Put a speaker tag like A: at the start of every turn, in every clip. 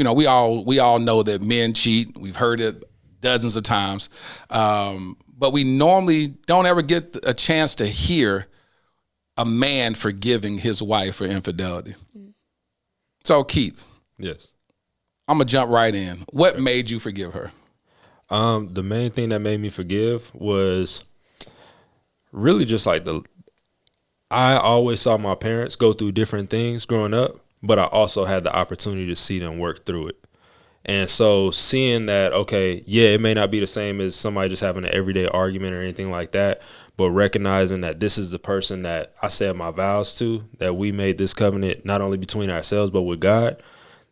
A: we all know that men cheat. We've heard it dozens of times. But we normally don't ever get a chance to hear a man forgiving his wife for infidelity. So Keith.
B: Yes.
A: I'm going to jump right in. What made you forgive her?
B: The main thing that made me forgive was really just like I always saw my parents go through different things growing up, but I also had the opportunity to see them work through it. And so seeing that, okay, yeah, it may not be the same as somebody just having an everyday argument or anything like that, but recognizing that this is the person that I said my vows to, that we made this covenant not only between ourselves, but with God.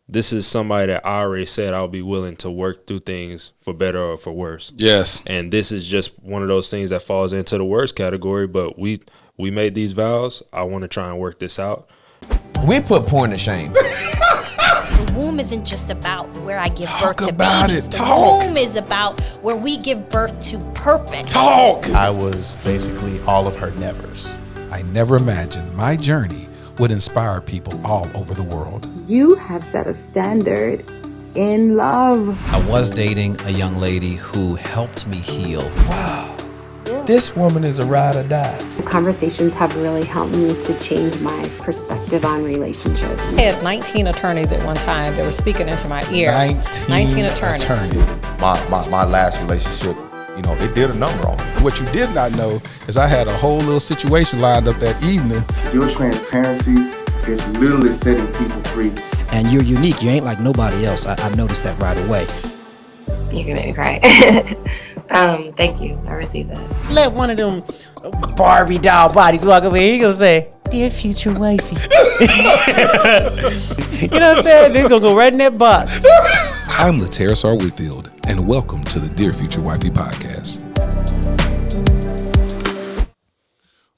B: This is somebody that I already said I'll be willing to work through things for better or for worse.
A: Yes.
B: And this is just one of those things that falls into the worst category, but we made these vows. I want to try and work this out.
C: We put porn to shame.
D: The womb isn't just about where I give birth to babies. The womb is about where we give birth to purpose.
E: I was basically all of her nevers.
F: I never imagined my journey would inspire people all over the world.
G: You have set a standard in love.
H: I was dating a young lady who helped me heal.
F: Wow, this woman is a ride or die.
G: Conversations have really helped me to change my perspective on relationships.
I: I had 19 attorneys at one time that were speaking into my ear. 19 attorneys.
E: My last relationship, it did a number on me.
F: What you did not know is I had a whole little situation lined up that evening.
J: Your transparency is literally setting people free.
H: And you're unique. You ain't like nobody else. I've noticed that right away.
K: You can make me cry. Thank you. I received that.
L: Let one of them Barbie doll bodies walk over here. He gonna say, "Dear future wifey." You know what I'm saying? They're gonna go right in that box.
F: I'm Laterras R. Whitfield, and welcome to the Dear Future Wifey podcast.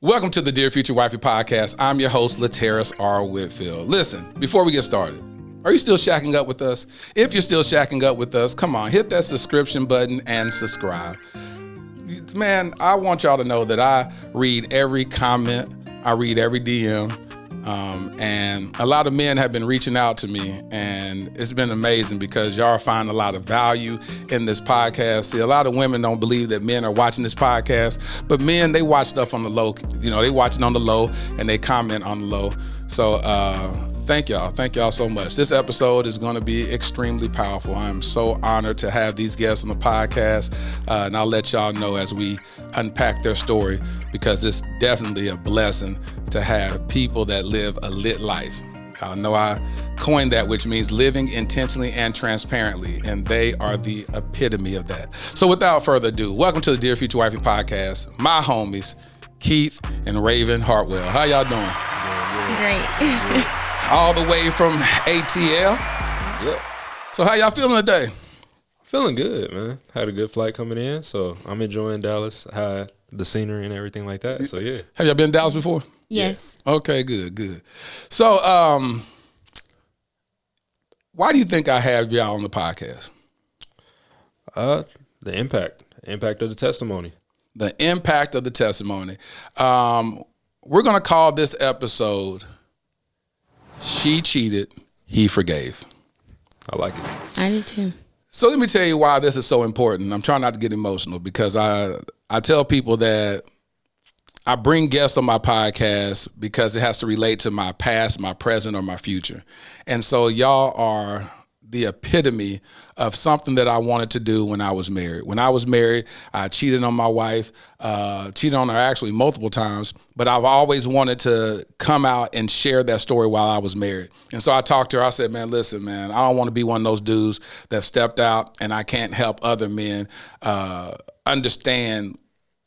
A: Welcome to the Dear Future Wifey podcast. I'm your host, Laterras R. Whitfield. Listen, before we get started, are you still shacking up with us? If you're still shacking up with us, come on, hit that subscription button and subscribe. Man, I want y'all to know that I read every comment, I read every DM, and a lot of men have been reaching out to me, and it's been amazing because y'all find a lot of value in this podcast. See, a lot of women don't believe that men are watching this podcast, but men, they watch stuff on the low. They watch it on the low, and they comment on the low. So thank y'all so much. This episode is going to be extremely powerful. I'm so honored to have these guests on the podcast, and I'll let y'all know as we unpack their story, because it's definitely a blessing to have people that live a lit life. I know I coined that, which means living intentionally and transparently, and they are the epitome of that. So without further ado, welcome to the Dear Future Wifey podcast. My homies, Keith and Raven Hartwell. How y'all doing?
D: Great.
A: All the way from ATL.
B: Yep.
A: So how y'all feeling today?
B: Feeling good, man. Had a good flight coming in, so I'm enjoying Dallas, the scenery and everything like that. So yeah.
A: Have y'all been to Dallas before?
D: Yes.
A: Yeah. Okay, good. So why do you think I have y'all on the podcast?
B: The impact of the testimony.
A: The impact of the testimony. We're gonna call this episode "She Cheated, He Forgave."
B: I like it.
D: I do too.
A: So let me tell you why this is so important. I'm trying not to get emotional because I tell people that I bring guests on my podcast because it has to relate to my past, my present, or my future. And so y'all are the epitome of something that I wanted to do when I was married. When I was married, I cheated on my wife, cheated on her actually multiple times, but I've always wanted to come out and share that story while I was married. And so I talked to her, I said, man, listen, man, I don't want to be one of those dudes that stepped out and I can't help other men understand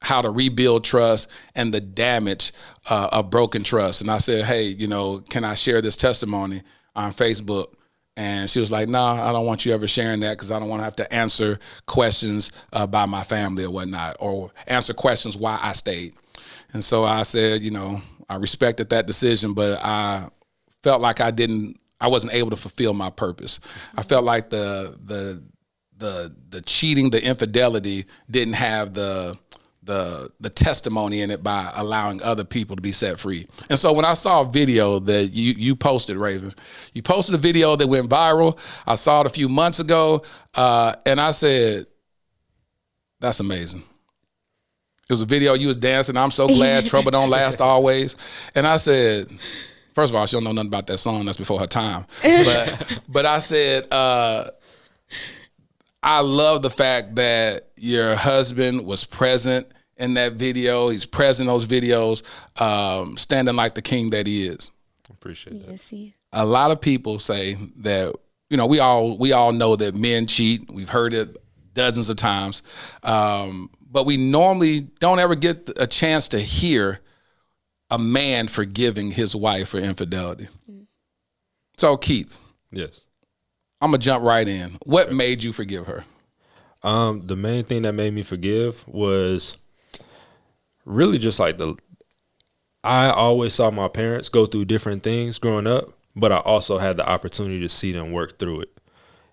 A: how to rebuild trust and the damage of broken trust. And I said, hey, can I share this testimony on Facebook? And she was like, no, I don't want you ever sharing that because I don't want to have to answer questions by my family or whatnot, or answer questions why I stayed. And so I said, I respected that decision, but I felt like I wasn't able to fulfill my purpose. I felt like the cheating, the infidelity didn't have the the testimony in it by allowing other people to be set free. And so when I saw a video that you posted, Raven, you posted a video that went viral. I saw it a few months ago, and I said, that's amazing. It was a video you was dancing, I'm so glad, trouble don't last always. And I said, first of all, she don't know nothing about that song. That's before her time. But I said, I love the fact that your husband was present in that video. He's present in those videos, standing like the king that he is.
B: Appreciate that.
M: Yes, he is.
A: A lot of people say that, you know, we all know that men cheat. We've heard it dozens of times. But we normally don't ever get a chance to hear a man forgiving his wife for infidelity. So, Keith.
B: Yes.
A: I'm going to jump right in. What made you forgive her?
B: The main thing that made me forgive was really just like I always saw my parents go through different things growing up, but I also had the opportunity to see them work through it.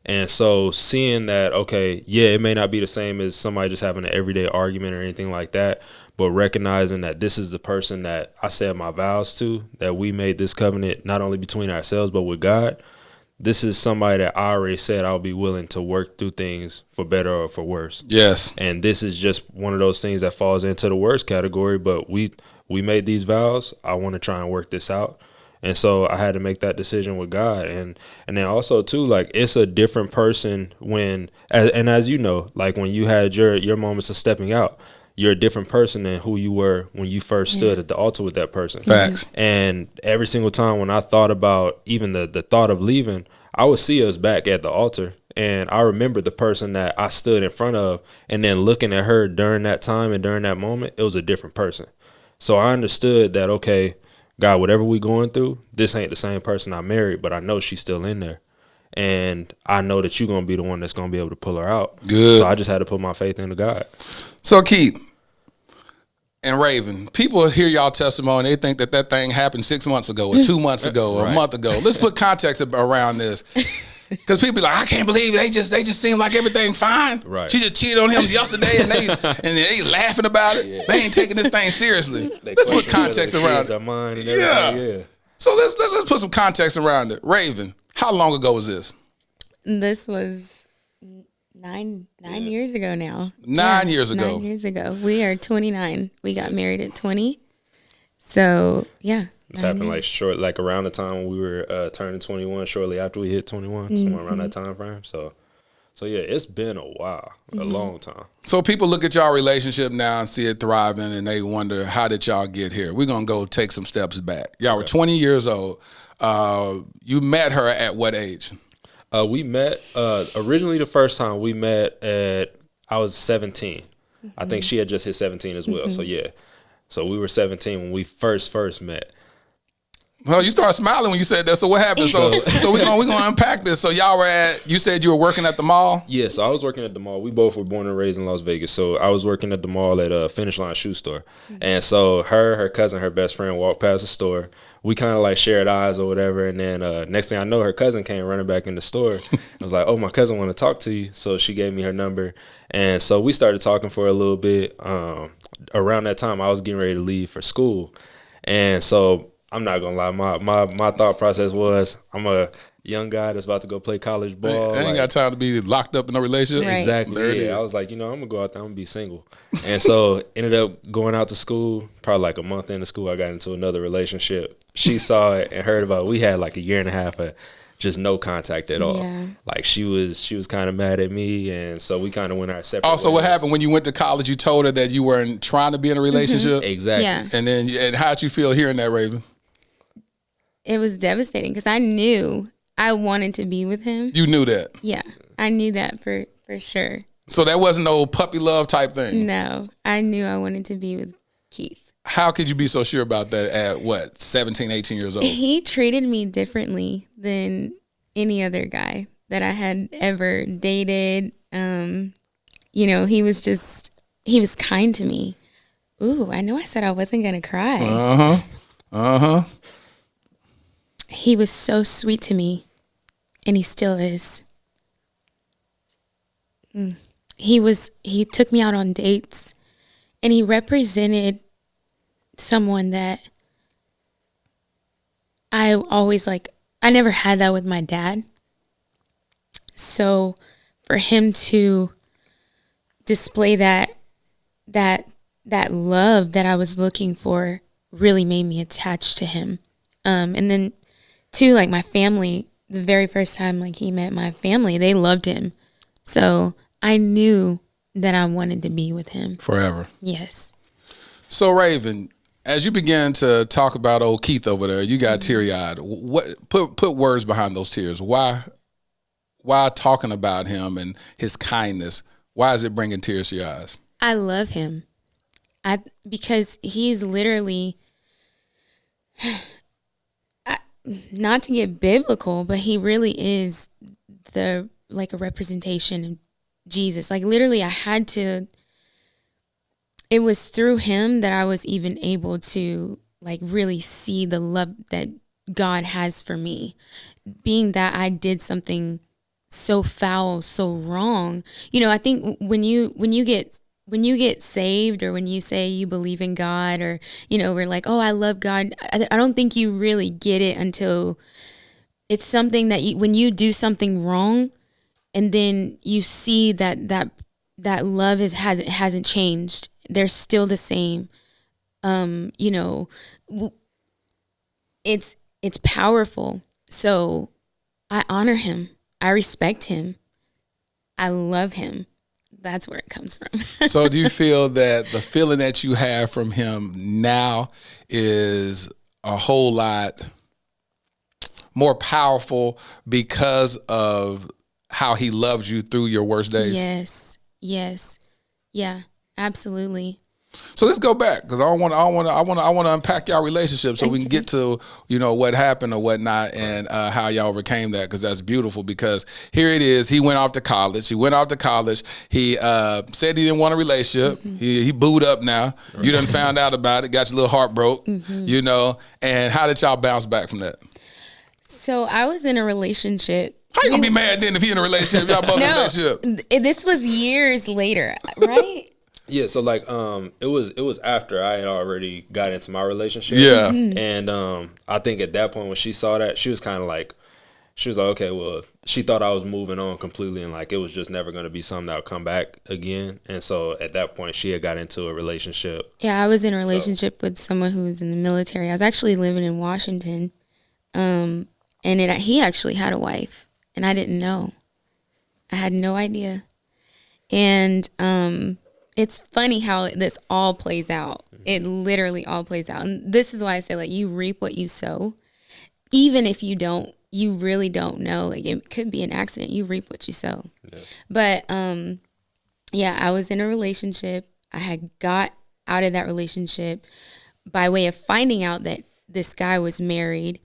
B: And so seeing that, okay, yeah, it may not be the same as somebody just having an everyday argument or anything like that, but recognizing that this is the person that I said my vows to, that we made this covenant not only between ourselves, but with God. This is somebody that I already said I'll be willing to work through things for better or for worse.
A: Yes.
B: And this is just one of those things that falls into the worst category, but we made these vows. I want to try and work this out. And so I had to make that decision with God. And then also too, like, it's a different person when, and as you know, like when you had your moments of stepping out, you're a different person than who you were when you first stood at the altar with that person.
A: Facts.
B: And every single time when I thought about even the thought of leaving, I would see us back at the altar. And I remember the person that I stood in front of, and then looking at her during that time and during that moment, it was a different person. So I understood that, okay, God, whatever we going through, this ain't the same person I married, but I know she's still in there. And I know that you're going to be the one that's going to be able to pull her out.
A: Good.
B: So I just had to put my faith into God.
A: So, Keith and Raven, people hear y'all testimony. They think that thing happened 6 months ago or 2 months ago or a month ago. Let's put context around this. Because people be like, I can't believe they just seem like everything fine.
B: Right.
A: She just cheated on him yesterday and they laughing about it. Yeah. They ain't taking this thing seriously. Let's put context around it.
B: Yeah.
A: So let's put some context around it. Raven, how long ago was this?
M: This was nine years ago now.
A: 9 years ago.
M: 9 years ago. We are 29. We got married at 20. So, yeah.
B: This happened like around the time when we were turning 21, shortly after we hit 21, somewhere around that time frame. So yeah, it's been a while, a long time.
A: So people look at y'all relationship now and see it thriving, and they wonder, how did y'all get here? We're going to go take some steps back. Y'all were 20 years old. You met her at what age?
B: We met, originally the first time we met I was 17. I think she had just hit 17 as well. So yeah. So we were 17 when we first met.
A: Well, you started smiling when you said that. So what happened? So we're gonna unpack this. So y'all were you said you were working at the mall?
B: Yeah, so I was working at the mall. We both were born and raised in Las Vegas. So I was working at the mall at Finish Line Shoe Store. And so her cousin, her best friend walked past the store. We kind of like shared eyes or whatever. And then next thing I know, her cousin came running back in the store. I was like, oh, my cousin want to talk to you. So she gave me her number. And so we started talking for a little bit. Around that time, I was getting ready to leave for school. And so I'm not gonna lie, my thought process was, I'm a young guy that's about to go play college ball.
A: I ain't got time to be locked up in a relationship.
B: Right. Exactly. Yeah. I was like, I'm gonna go out there, I'm gonna be single. And so ended up going out to school. Probably like a month into school, I got into another relationship. She saw it and heard about it. We had like a year and a half of just no contact at all. Yeah. Like she was kind of mad at me, and so we kind of went our separate ways.
A: What happened when you went to college? You told her that you weren't trying to be in a relationship.
B: Exactly.
M: Yeah.
A: And how'd you feel hearing that, Raven?
M: It was devastating because I knew I wanted to be with him.
A: You knew that?
M: Yeah, I knew that for sure.
A: So that wasn't no puppy love type thing?
M: No, I knew I wanted to be with Keith.
A: How could you be so sure about that at 17, 18 years old?
M: He treated me differently than any other guy that I had ever dated. He was kind to me. Ooh, I know I said I wasn't going to cry. He was so sweet to me, and he still is. He took me out on dates, And he represented someone that I always I never had that with my dad. So for him to display that love that I was looking for really made me attached to him. And then too, like my family, the very first time like he met my family, they loved him. So I knew that I wanted to be with him
A: forever.
M: Yes.
A: So Raven, as you began to talk about old Keith over there, you got teary-eyed. What put words behind those tears? Why talking about him and his kindness? Why is it bringing tears to your eyes?
M: I love him. Because he's literally, not to get biblical, but he really is a representation of Jesus. Like literally it was through him that I was even able to really see the love that God has for me. Being that I did something so foul, so wrong. I think when you get saved, or when you say you believe in God, or, we're like, oh, I love God. I don't think you really get it until it's something that when you do something wrong and then you see that love hasn't changed. They're still the same. It's powerful. So I honor him. I respect him. I love him. That's where it comes from.
A: So do you feel that the feeling that you have from him now is a whole lot more powerful because of how he loves you through your worst days?
M: Yes. Yeah, absolutely.
A: So let's go back, because I want to unpack y'all relationship so we can get to what happened or whatnot, and how y'all overcame that, because that's beautiful. Because here it is, he went off to college. He said he didn't want a relationship. Mm-hmm. He booed up now. Right. You done found out about it. Got your little heart broke. Mm-hmm. And how did y'all bounce back from that?
M: So I was in a relationship.
A: How you gonna be mad then if he in a relationship? Y'all both in a relationship.
M: This was years later, right?
B: Yeah, so it was after I had already got into my relationship.
A: Yeah.
M: Mm-hmm.
B: And I think at that point when she saw that, she was kind of like, okay, well, she thought I was moving on completely, and it was just never going to be something that would come back again. And so at that point, she had got into a relationship.
M: Yeah, I was in a relationship with someone who was in the military. I was actually living in Washington, and he actually had a wife, and I didn't know. I had no idea. And it's funny how this all plays out. It literally all plays out. And this is why I say, you reap what you sow. Even if you really don't know. It could be an accident. You reap what you sow. Yeah. But, I was in a relationship. I had got out of that relationship by way of finding out that this guy was married,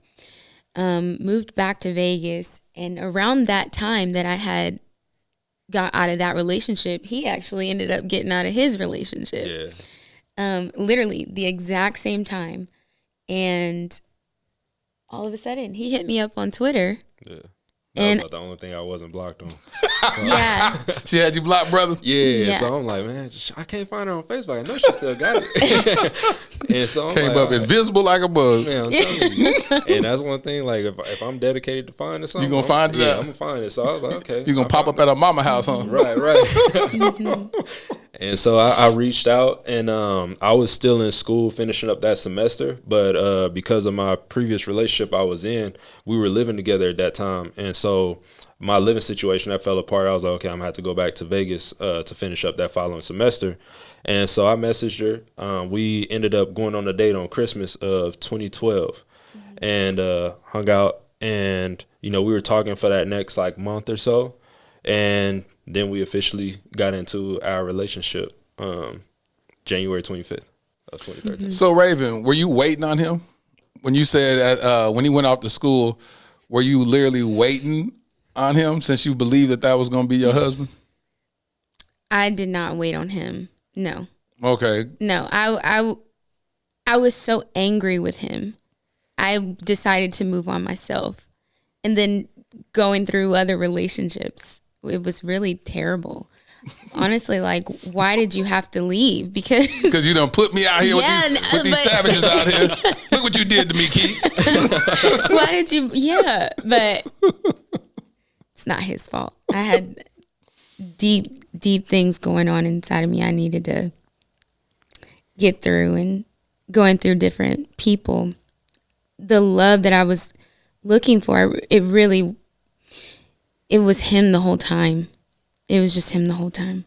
M: moved back to Vegas. And around that time that I had got out of that relationship, he actually ended up getting out of his relationship. Yeah. Literally the exact same time. And all of a sudden he hit me up on Twitter. Yeah.
B: That was about the only thing I wasn't blocked on. So
M: yeah.
A: She had you blocked, brother?
B: Yeah. So I'm like, man, I can't find her on Facebook. I know she still got it. And so I'm
A: came up invisible like a bug.
B: Man, I'm telling you. And that's one thing, if I'm dedicated to finding something,
A: you gonna find it out?
B: I'm gonna find it. So I was like, okay.
A: You gonna pop up at her mama house, huh?
B: Right. And so I reached out, and I was still in school finishing up that semester, but because of my previous relationship I was in, we were living together at that time. And so my living situation, that fell apart. I was like, okay, I'm going to have to go back to Vegas to finish up that following semester. And so I messaged her. We ended up going on a date on Christmas of 2012 and hung out. And, we were talking for that next month or so. And then we officially got into our relationship January 25th of 2013.
A: So Raven, were you waiting on him? When you said when he went off to school, were you literally waiting on him since you believed that was going to be your husband?
M: I did not wait on him. No.
A: Okay.
M: No, I was so angry with him. I decided to move on myself. And then going through other relationships, it was really terrible. honestly, like, why did you have to leave? Because
A: you done put me out here with these savages out here. Look what you did to me, Keith.
M: Why did you? Yeah, but it's not his fault. I had deep things going on inside of me. I needed to get through, and going through different people. The love that I was looking for, it was him the whole time. It was just him the whole time.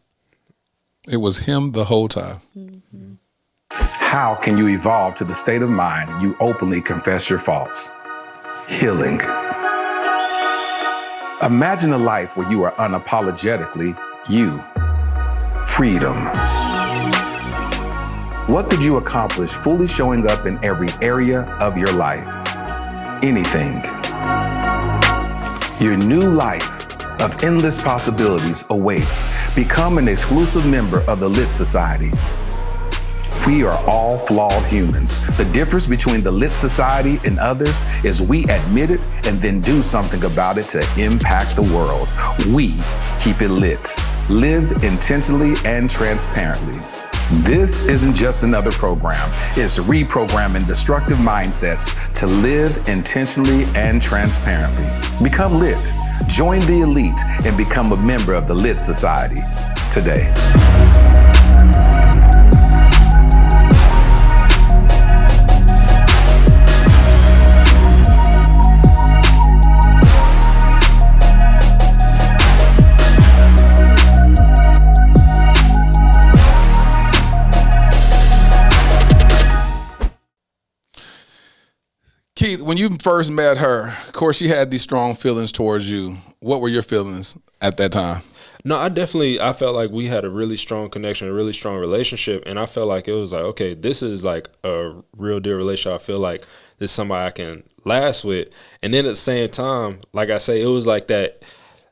A: It was him the whole time.
M: Mm-hmm.
N: How can you evolve to the state of mind you openly confess your faults? Healing. Imagine a life where you are unapologetically you. Freedom. What could you accomplish fully showing up in every area of your life? Anything. Your new life of endless possibilities awaits. Become an exclusive member of the Lit Society. We are all flawed humans. The difference between the Lit Society and others is we admit it and then do something about it to impact the world. We keep it lit. Live intentionally and transparently. This isn't just another program. It's reprogramming destructive mindsets to live intentionally and transparently. Become lit. Join the elite and become a member of the Lit Society today.
A: Keith, when you first met her, of course, she had these strong feelings towards you. What were your feelings at that time?
B: No, I felt like we had a really strong connection, a really strong relationship. And I felt like it was like, okay, this is like a real deal relationship. I feel like this is somebody I can last with. And then at the same time, like I say, it was like that.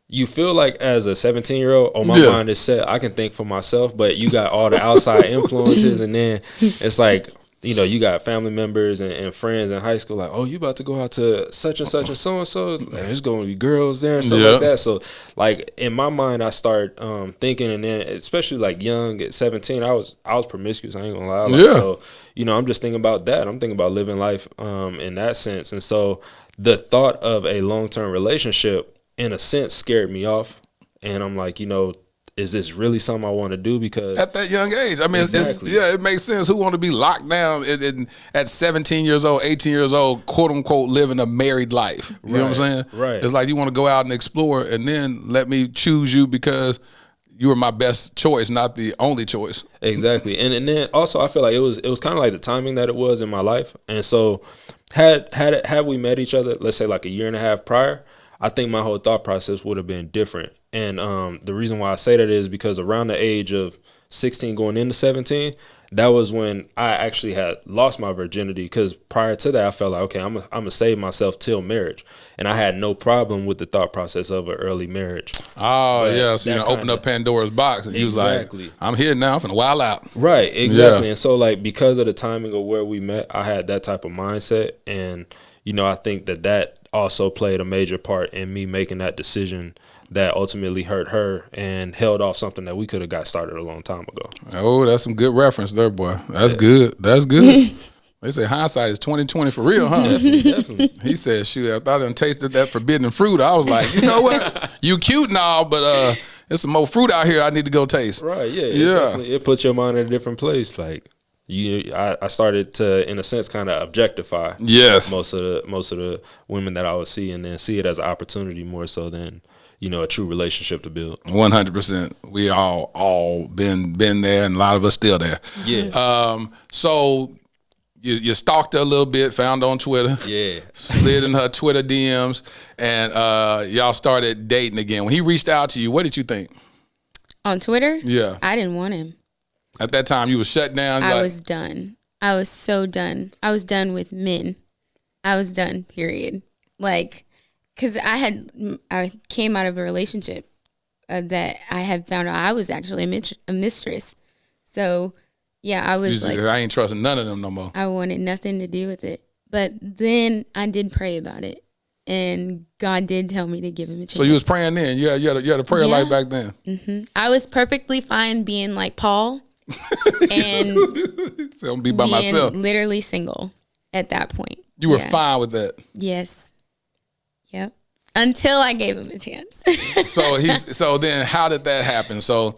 B: You feel like as a 17-year-old, my mind is set. I can think for myself, but you got all the outside influences. And then it's like, you know, you got family members and friends in high school like, oh, you about to go out to such and such and so-and-so. There's going to be girls there and stuff like that. So, like, in my mind, I start thinking, and then especially, like, young at 17, I was promiscuous. I ain't going to lie. Like, so, you know, I'm just thinking about that. I'm thinking about living life in that sense. And so the thought of a long-term relationship, in a sense, scared me off. And I'm like, you know, is this really something I want to do? Because
A: at that young age, I mean, it makes sense. Who want to be locked down at 17 years old, 18 years old, quote unquote, living a married life? You know what I'm saying?
B: Right.
A: It's like you want to go out and explore, and then let me choose you because you were my best choice, not the only choice.
B: Exactly. And then also I feel like it was kind of like the timing that it was in my life. And so had we met each other, let's say like a year and a half prior, I think my whole thought process would have been different. And the reason why I say that is because around the age of 16 going into 17, that was when I actually had lost my virginity. Because prior to that, I felt like, okay, I'm gonna save myself till marriage. And I had no problem with the thought process of an early marriage.
A: Oh, yeah. So you open up Pandora's box and you was like, I'm here now, I'm finna wild out.
B: Right, exactly. Yeah. And so like because of the timing of where we met, I had that type of mindset. And, you know, I think that also played a major part in me making that decision that ultimately hurt her and held off something that we could have got started a long time ago.
A: Oh, that's some good reference there, boy. That's good. That's good. They say hindsight is 20/20 for real, huh?
B: Definitely.
A: He said, shoot, after I done tasted that forbidden fruit, I was like, you know what? You cute and all, but there's some more fruit out here I need to go taste.
B: Right, yeah. It puts your mind in a different place. Like I started to, in a sense, kind of objectify most of the women that I would see, and then see it as an opportunity more so than, you know, a true relationship to build.
A: 100%. We all been there, and a lot of us still there.
B: Yeah.
A: So you stalked her a little bit, found her on Twitter.
B: Yeah.
A: Slid in her Twitter DMs, and y'all started dating again. When he reached out to you, what did you think?
M: On Twitter?
A: Yeah.
M: I didn't want him.
A: At that time, you were shut down?
M: I was done. I was so done. I was done with men. I was done, period. Like, because I came out of a relationship that I had found out I was actually a mistress. So, yeah, I was like,
A: I ain't trusting none of them no more.
M: I wanted nothing to do with it. But then I did pray about it. and God did tell me to give him a chance.
A: So you was praying then? You had a prayer life back then?
M: Mm-hmm. I was perfectly fine being like Paul and
A: so I'm be by myself.
M: Literally single at that point.
A: You were fine with that?
M: Yes. Yep. Until I gave him a chance.
A: So then how did that happen? So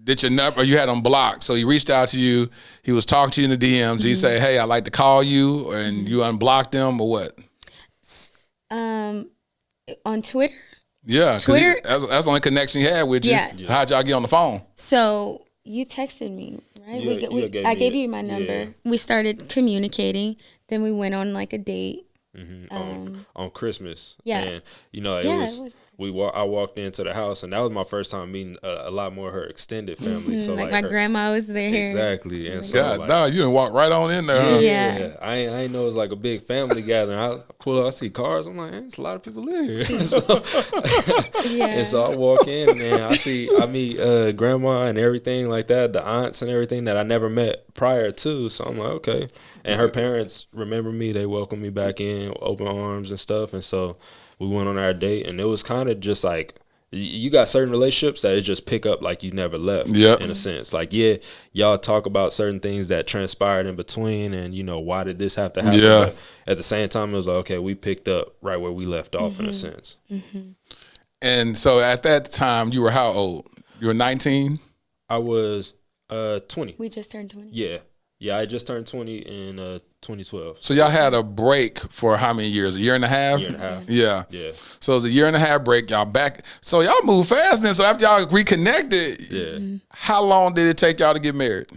A: did your number, you had him blocked, so he reached out to you, he was talking to you in the DMs, he say, hey, I'd like to call you, and you unblocked him or what?
M: On Twitter?
A: Yeah,
M: Twitter.
A: That's the only connection he had with you. Yeah. How'd y'all get on the phone?
M: So you texted me, right? I gave you my number. Yeah. We started communicating. Then we went on like a date.
B: On Christmas.
M: Yeah.
B: And, it was I walked into the house, and that was my first time meeting a lot more of her extended family. So
M: like my grandma was there.
B: Exactly. And so
A: you didn't walk right on in there, huh?
B: Yeah. I ain't know it was like a big family gathering. I pull up, I see cars. I'm like, there's a lot of people live here. And so I walk in, and I meet grandma and everything like that, the aunts and everything that I never met prior to. So I'm like, okay. And her parents remember me. They welcomed me back in, open arms and stuff. And so we went on our date, and it was kind of just like, you got certain relationships that it just pick up like you never left, in a sense. Like, y'all talk about certain things that transpired in between, and, why did this have to happen?
A: Yeah.
B: But at the same time, it was like, okay, we picked up right where we left off, in a sense.
M: Mm-hmm.
A: And so at that time, you were how old? You were 19?
B: I was 20.
M: We just turned 20.
B: Yeah, I just turned 20 in 2012.
A: So y'all had a break for how many years? A year and a half?
B: Year and a half.
A: Yeah.
B: Yeah.
A: So it was a year and a half break. Y'all back. So y'all moved fast then. So after y'all reconnected, how long did it take y'all to get married?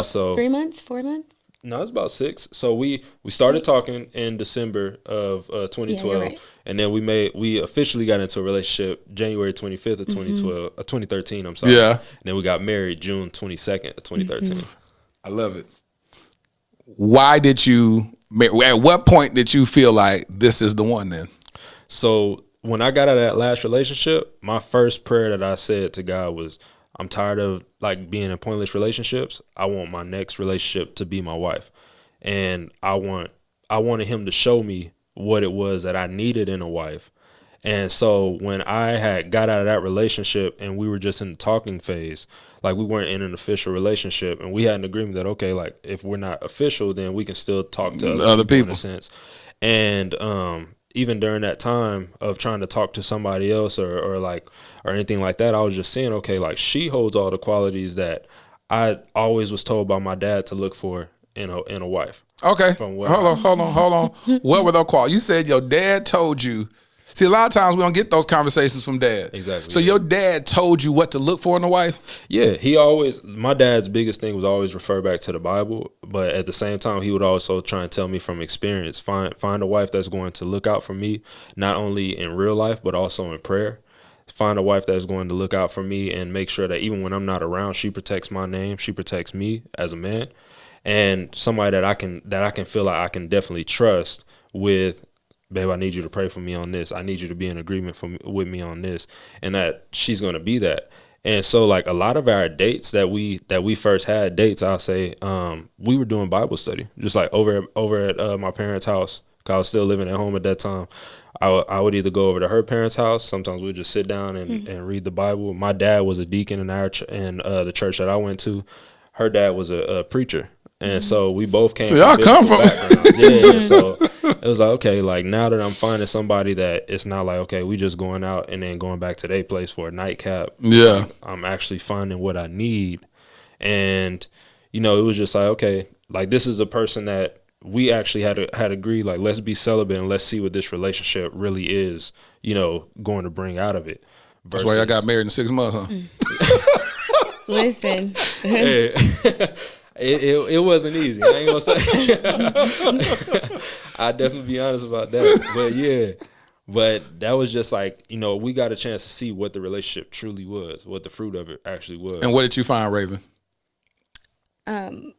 B: So
M: 3 months, 4 months?
B: No, it's about 6. So we started talking in December of 2012,
M: right.
B: and then we officially got into a relationship January 25th of 2013. I'm sorry.
A: Yeah.
B: And then we got married June 22nd of 2013.
A: I love it. Why did you, at what point did you feel like this is the one then?
B: So when I got out of that last relationship, my first prayer that I said to God was, I'm tired of like being in pointless relationships. I want my next relationship to be my wife. And I wanted him to show me what it was that I needed in a wife. And so when I had got out of that relationship and we were just in the talking phase, like we weren't in an official relationship, and we had an agreement that, okay, like if we're not official, then we can still talk to other people in a sense. And even during that time of trying to talk to somebody else or anything like that, I was just saying, okay, like she holds all the qualities that I always was told by my dad to look for in a wife.
A: Okay, hold on. What were those qualities? You said your dad told you. See, a lot of times we don't get those conversations from dad.
B: Exactly.
A: So your dad told you what to look for in a wife?
B: Yeah, my dad's biggest thing was always refer back to the Bible, but at the same time, he would also try and tell me from experience, find a wife that's going to look out for me, not only in real life, but also in prayer. Find a wife that's going to look out for me and make sure that even when I'm not around, she protects my name, she protects me as a man, and somebody that I can feel like I can definitely trust with, babe, I need you to pray for me on this. I need you to be in agreement with me on this, and that she's going to be that. And so like a lot of our dates that we first had dates, I'll say, we were doing Bible study, just like over at my parents' house, 'cause I was still living at home at that time. I would either go over to her parents' house. Sometimes we'd just sit down and read the Bible. My dad was a deacon in the church that I went to. Her dad was a preacher. And so we both came from
A: y'all come from
B: backgrounds. Yeah, so it was like, okay, like now that I'm finding somebody that it's not like, okay, we just going out and then going back to their place for a nightcap.
A: Yeah.
B: I'm actually finding what I need. And, it was just like, okay, like this is a person that we actually had agreed, like, let's be celibate and let's see what this relationship really is, going to bring out of it.
A: That's why y'all got married in 6 months, huh?
M: Listen.
B: Hey. It wasn't easy. I ain't gonna say. I'll definitely be honest about that. But yeah, but that was just like, we got a chance to see what the relationship truly was, what the fruit of it actually was.
A: And what did you find, Raven?
M: I'm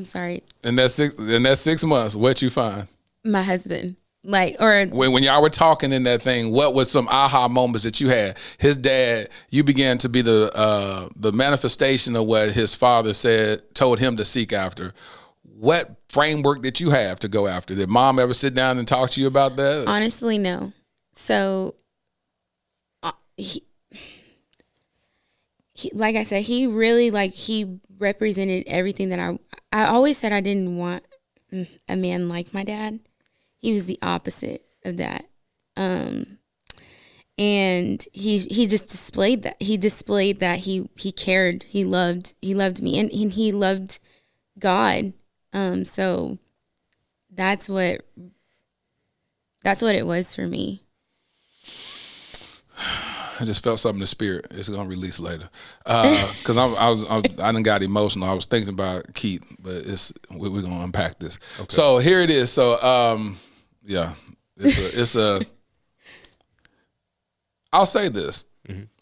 M: sorry.
A: In that 6 months, what'd you find?
M: My husband. When
A: y'all were talking in that thing, what was some aha moments that you had? His dad, you began to be the manifestation of what his father told him to seek after. what framework did you have to go after? Did mom ever sit down and talk to you about that?
M: Honestly, no. So he like I said, he really he represented everything that I always said I didn't want a man like my dad. He was the opposite of that. And he just displayed that. He displayed that he cared, he loved me, and he loved God. So that's what it was for me.
A: I just felt something in the spirit. It's gonna release later, because I done got emotional. I was thinking about Keith, but we're gonna unpack this. Okay. So here it is. So yeah, it's a. I'll say this: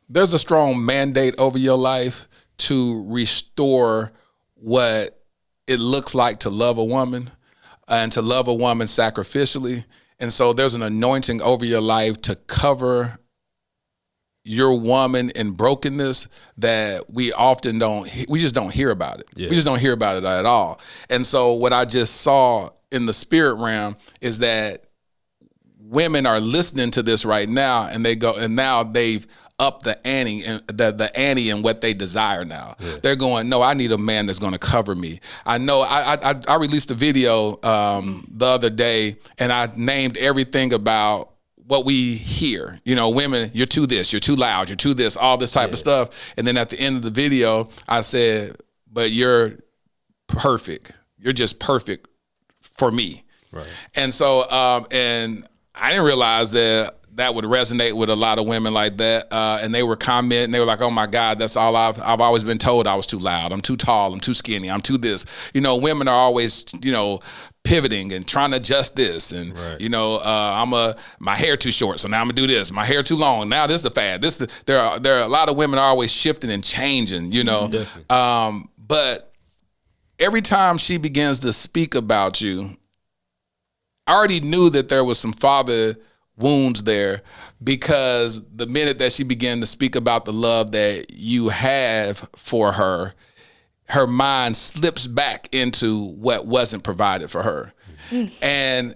A: there's a strong mandate over your life to restore what it looks like to love a woman, and to love a woman sacrificially. And so there's an anointing over your life to cover your woman in brokenness that we just don't hear about it. Yeah. We just don't hear about it at all. And so what I just saw in the spirit realm is that women are listening to this right now, and now they've upped the ante and the ante and what they desire now. Yeah. They're going, no, I need a man that's going to cover me. I know I released a video the other day, and I named everything about what we hear, women, you're too this, you're too loud, you're too this, all this type of stuff. And then at the end of the video, I said, but you're perfect. You're just perfect for me. Right. And so, and I didn't realize that would resonate with a lot of women like that. And they were commenting, they were like, oh my God, that's all I've always been told. I was too loud. I'm too tall. I'm too skinny. I'm too this. Women are always, pivoting and trying to adjust this. And, right. My hair too short. So now I'm gonna do this. My hair too long. Now this is the fad. There are a lot of women are always shifting and changing, but every time she begins to speak about you, I already knew that there was some father wounds there, because the minute that she began to speak about the love that you have for her, her mind slips back into what wasn't provided for her. And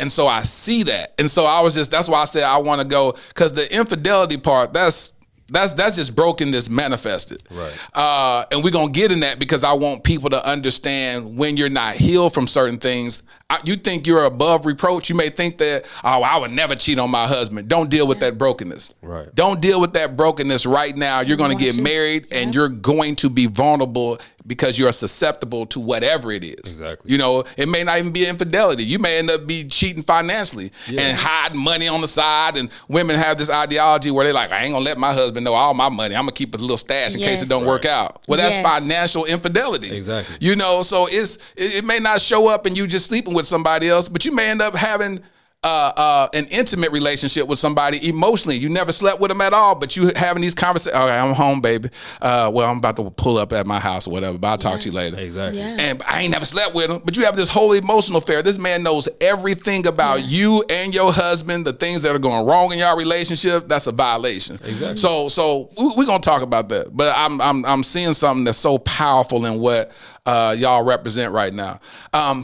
A: so I see that. And so that's why I said I want to go, because the infidelity part, that's just brokenness manifested. Right. And we're going to get in that, because I want people to understand when you're not healed from certain things, you think you're above reproach. You may think that, I would never cheat on my husband. Don't deal with that brokenness. Right. Don't deal with that brokenness right now. You're going to get married, and you're going to be vulnerable, because you're susceptible to whatever it is. Exactly. It may not even be infidelity. You may end up be cheating financially and hiding money on the side. And women have this ideology where they're like, I ain't gonna let my husband know all my money. I'm gonna keep a little stash in case it don't work out. Well, that's financial infidelity. Exactly. So it may not show up and you just sleeping with somebody else, but you may end up having an intimate relationship with somebody emotionally. You never slept with them at all, but you having these conversations. Okay, I'm home, baby. Well, I'm about to pull up at my house or whatever, but I'll talk to you later. Exactly. Yeah. And I ain't never slept with him, but you have this whole emotional affair. This man knows everything about you and your husband, the things that are going wrong in your relationship. That's a violation. Exactly. So we're gonna talk about that. But I'm seeing something that's so powerful in what y'all represent right now.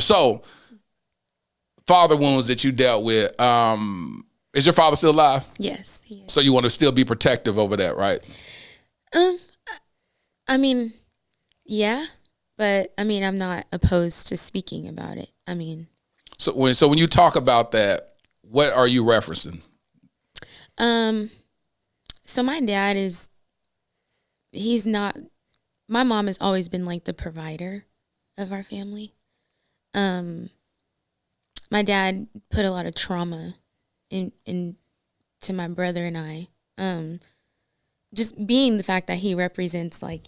A: So father wounds that you dealt with. Is your father still alive?
M: Yes. He is.
A: So you want to still be protective over that, right?
M: I mean, yeah, but I mean, I'm not opposed to speaking about it. I mean,
A: so when you talk about that, what are you referencing?
M: So my dad he's not. My mom has always been like the provider of our family. My dad put a lot of trauma into my brother and I. Just being the fact that he represents the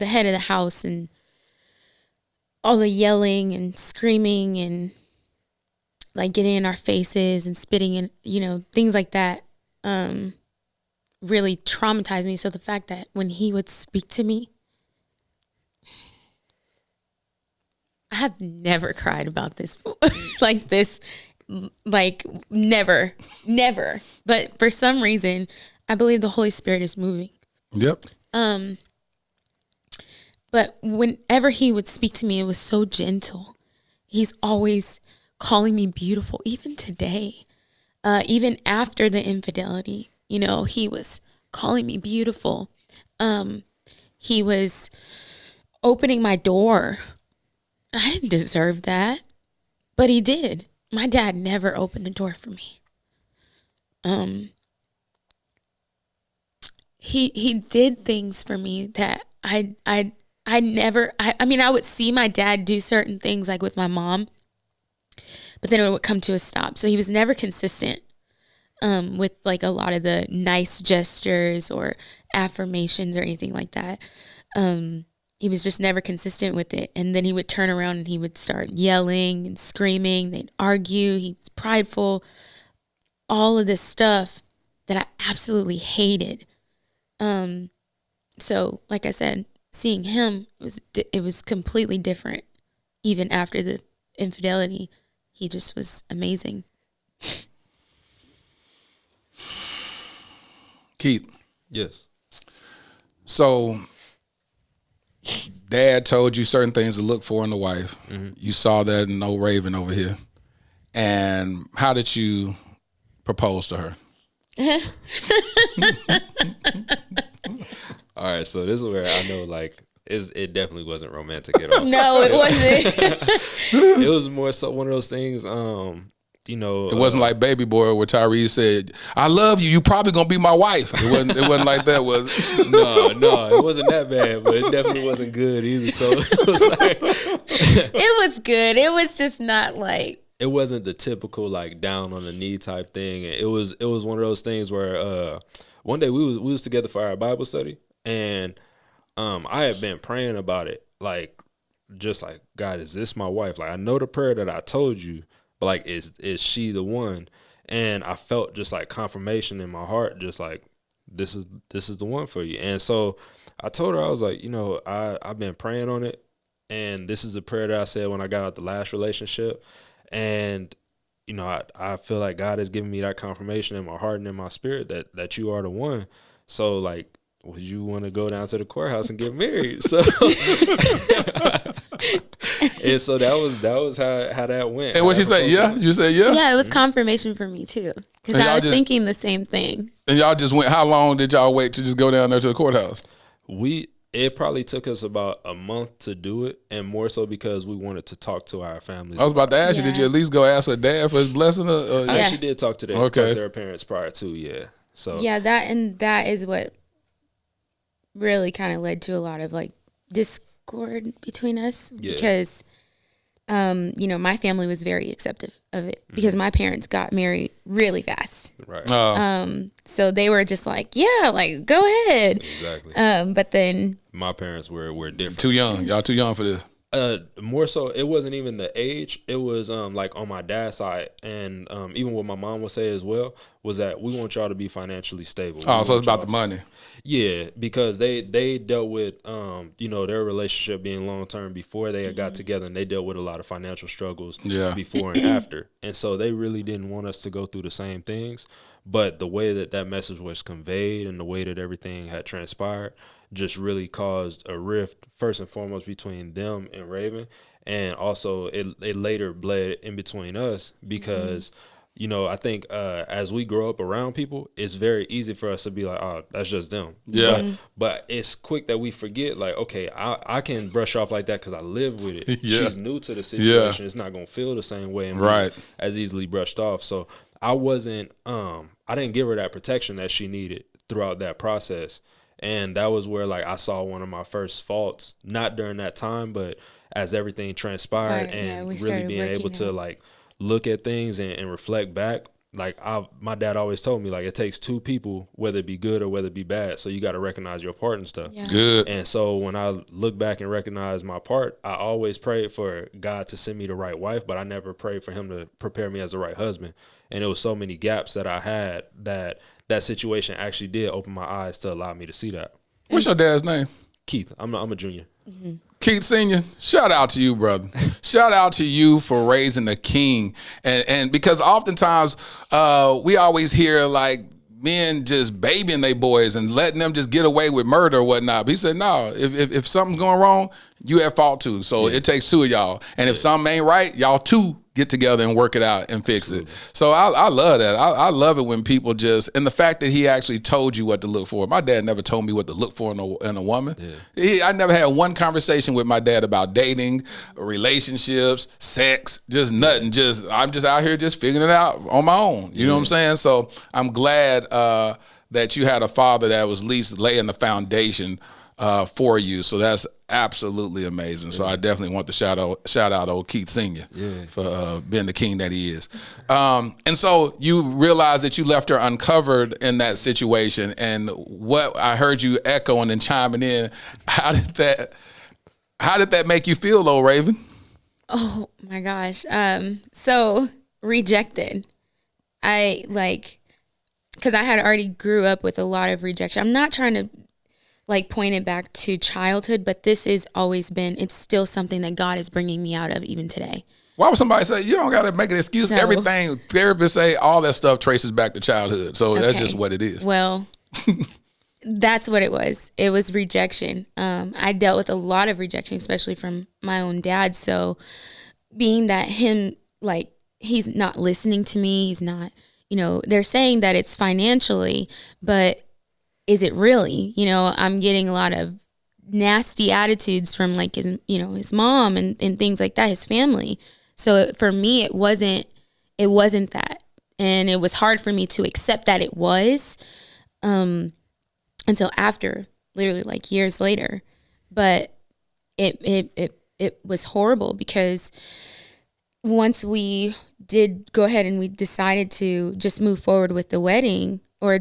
M: head of the house, and all the yelling and screaming and like getting in our faces and spitting and things like that really traumatized me. So the fact that when he would speak to me, I have never cried about this like this, never. But for some reason, I believe the Holy Spirit is moving.
A: Yep.
M: But whenever he would speak to me, it was so gentle. He's always calling me beautiful, even today. Even after the infidelity, you know, he was calling me beautiful. He was opening my door. I didn't deserve that, but he did. My dad never opened the door for me. He did things for me that I would see my dad do certain things like with my mom, but then it would come to a stop. So he was never consistent with like a lot of the nice gestures or affirmations or anything like that. He was just never consistent with it. And then he would turn around and he would start yelling and screaming. They'd argue. He was prideful. All of this stuff that I absolutely hated. So like I said, seeing him, it was completely different. Even after the infidelity, he just was amazing.
A: Keith.
B: Yes.
A: So Dad told you certain things to look for in the wife. Mm-hmm. You saw that in old Raven over here. And how did you propose to her?
B: All right, so this is where I know, like, it definitely wasn't romantic at all.
M: No, it wasn't.
B: It was more so one of those things, you know.
A: It wasn't like Baby Boy where Tyrese said, "I love you. You probably gonna be my wife." It wasn't like that, was it?
B: No, it wasn't that bad, but it definitely wasn't good either. So it was like,
M: it was good. It was just not like.
B: It wasn't the typical like down on the knee type thing. It was one of those things where one day we was together for our Bible study, and I had been praying about it, like just like, God, is this my wife? Like, I know the prayer that I told you, but like, is she the one? And I felt just like confirmation in my heart, just like this is the one for you. And so I told her, I was like, you know, I've been praying on it, and this is the prayer that I said when I got out the last relationship. And, you know, I feel like God has given me that confirmation in my heart and in my spirit that you are the one. So, like, would you want to go down to the courthouse and get married? So, and so that was how that went.
A: And what you say? Yeah, you said yeah.
M: Yeah, it was confirmation for me too, because I was thinking the same thing.
A: And y'all just went. How long did y'all wait to just go down there to the courthouse?
B: It probably took us about a month to do it, and more so because we wanted to talk to our families.
A: I was about to ask you, did you at least go ask her dad for his blessing?
B: I actually did talk to their parents prior to, yeah. So
M: yeah, that is what really kind of led to a lot of like discord between us, because you know, my family was very accepting of it because my parents got married really fast.
B: Right.
M: So they were just like, yeah, like go ahead.
B: Exactly.
M: But then
B: my parents were different.
A: Too young. Y'all too young for this.
B: More so, it wasn't even the age. It was like on my dad's side, and even what my mom would say as well was that we want y'all to be financially stable.
A: Oh, so it's about the money.
B: Yeah, because they dealt with you know, their relationship being long term before they had got together, and they dealt with a lot of financial struggles before and after, and so they really didn't want us to go through the same things. But the way that message was conveyed and the way that everything had transpired just really caused a rift, first and foremost, between them and Raven. And also it later bled in between us because, you know, I think as we grow up around people, it's very easy for us to be like, oh, that's just them.
A: Yeah.
B: But it's quick that we forget, like, okay, I can brush off like that because I live with it.
A: Yeah.
B: She's new to the situation. It's not going to feel the same way and be as easily brushed off. So I wasn't, I didn't give her that protection that she needed throughout that process. And that was where, like, I saw one of my first faults, not during that time, but as everything transpired and really being able to, like, look at things and reflect back. Like, my dad always told me, like, it takes two people, whether it be good or whether it be bad. So you got to recognize your part and stuff.
A: Yeah. Good.
B: And so when I look back and recognize my part, I always prayed for God to send me the right wife, but I never prayed for him to prepare me as the right husband. And it was so many gaps that I had that situation actually did open my eyes to allow me to see that.
A: What's your dad's name?
B: Keith. I'm a junior.
M: Mm-hmm.
A: Keith Senior, shout out to you, brother. Shout out to you for raising a king. And because oftentimes we always hear like men just babying their boys and letting them just get away with murder or whatnot. But he said, no, if something's going wrong, you at fault too. So it takes two of y'all. And if something ain't right, y'all two get together and work it out and fix it. So I love that. I love it when people just, and the fact that he actually told you what to look for. My dad never told me what to look for in a woman. I never had one conversation with my dad about dating, relationships, sex, just nothing. I'm just out here just figuring it out on my own. You know what I'm saying? So I'm glad that you had a father that was at least laying the foundation for you. So that's absolutely amazing. So I definitely want to shout out old Keith Sr. For being the king that he is. And so you realized that you left her uncovered in that situation. And what I heard you echoing and chiming in, how did that make you feel, though, Raven?
M: Oh my gosh. So rejected. Because I had already grew up with a lot of rejection. I'm not trying to point it back to childhood, but this has always been, it's still something that God is bringing me out of even today.
A: Why would somebody say, you don't got to make an excuse?
M: So,
A: everything therapists say, all that stuff traces back to childhood. So that's just what it is.
M: Well, that's what it was. It was rejection. I dealt with a lot of rejection, especially from my own dad. So being that he's not listening to me, he's not, they're saying that it's financially, but is it really? I'm getting a lot of nasty attitudes from his mom and things like that, his family. So for me, it wasn't that. And it was hard for me to accept that it was until after, literally years later. But it was horrible because once we did go ahead and we decided to just move forward with the wedding or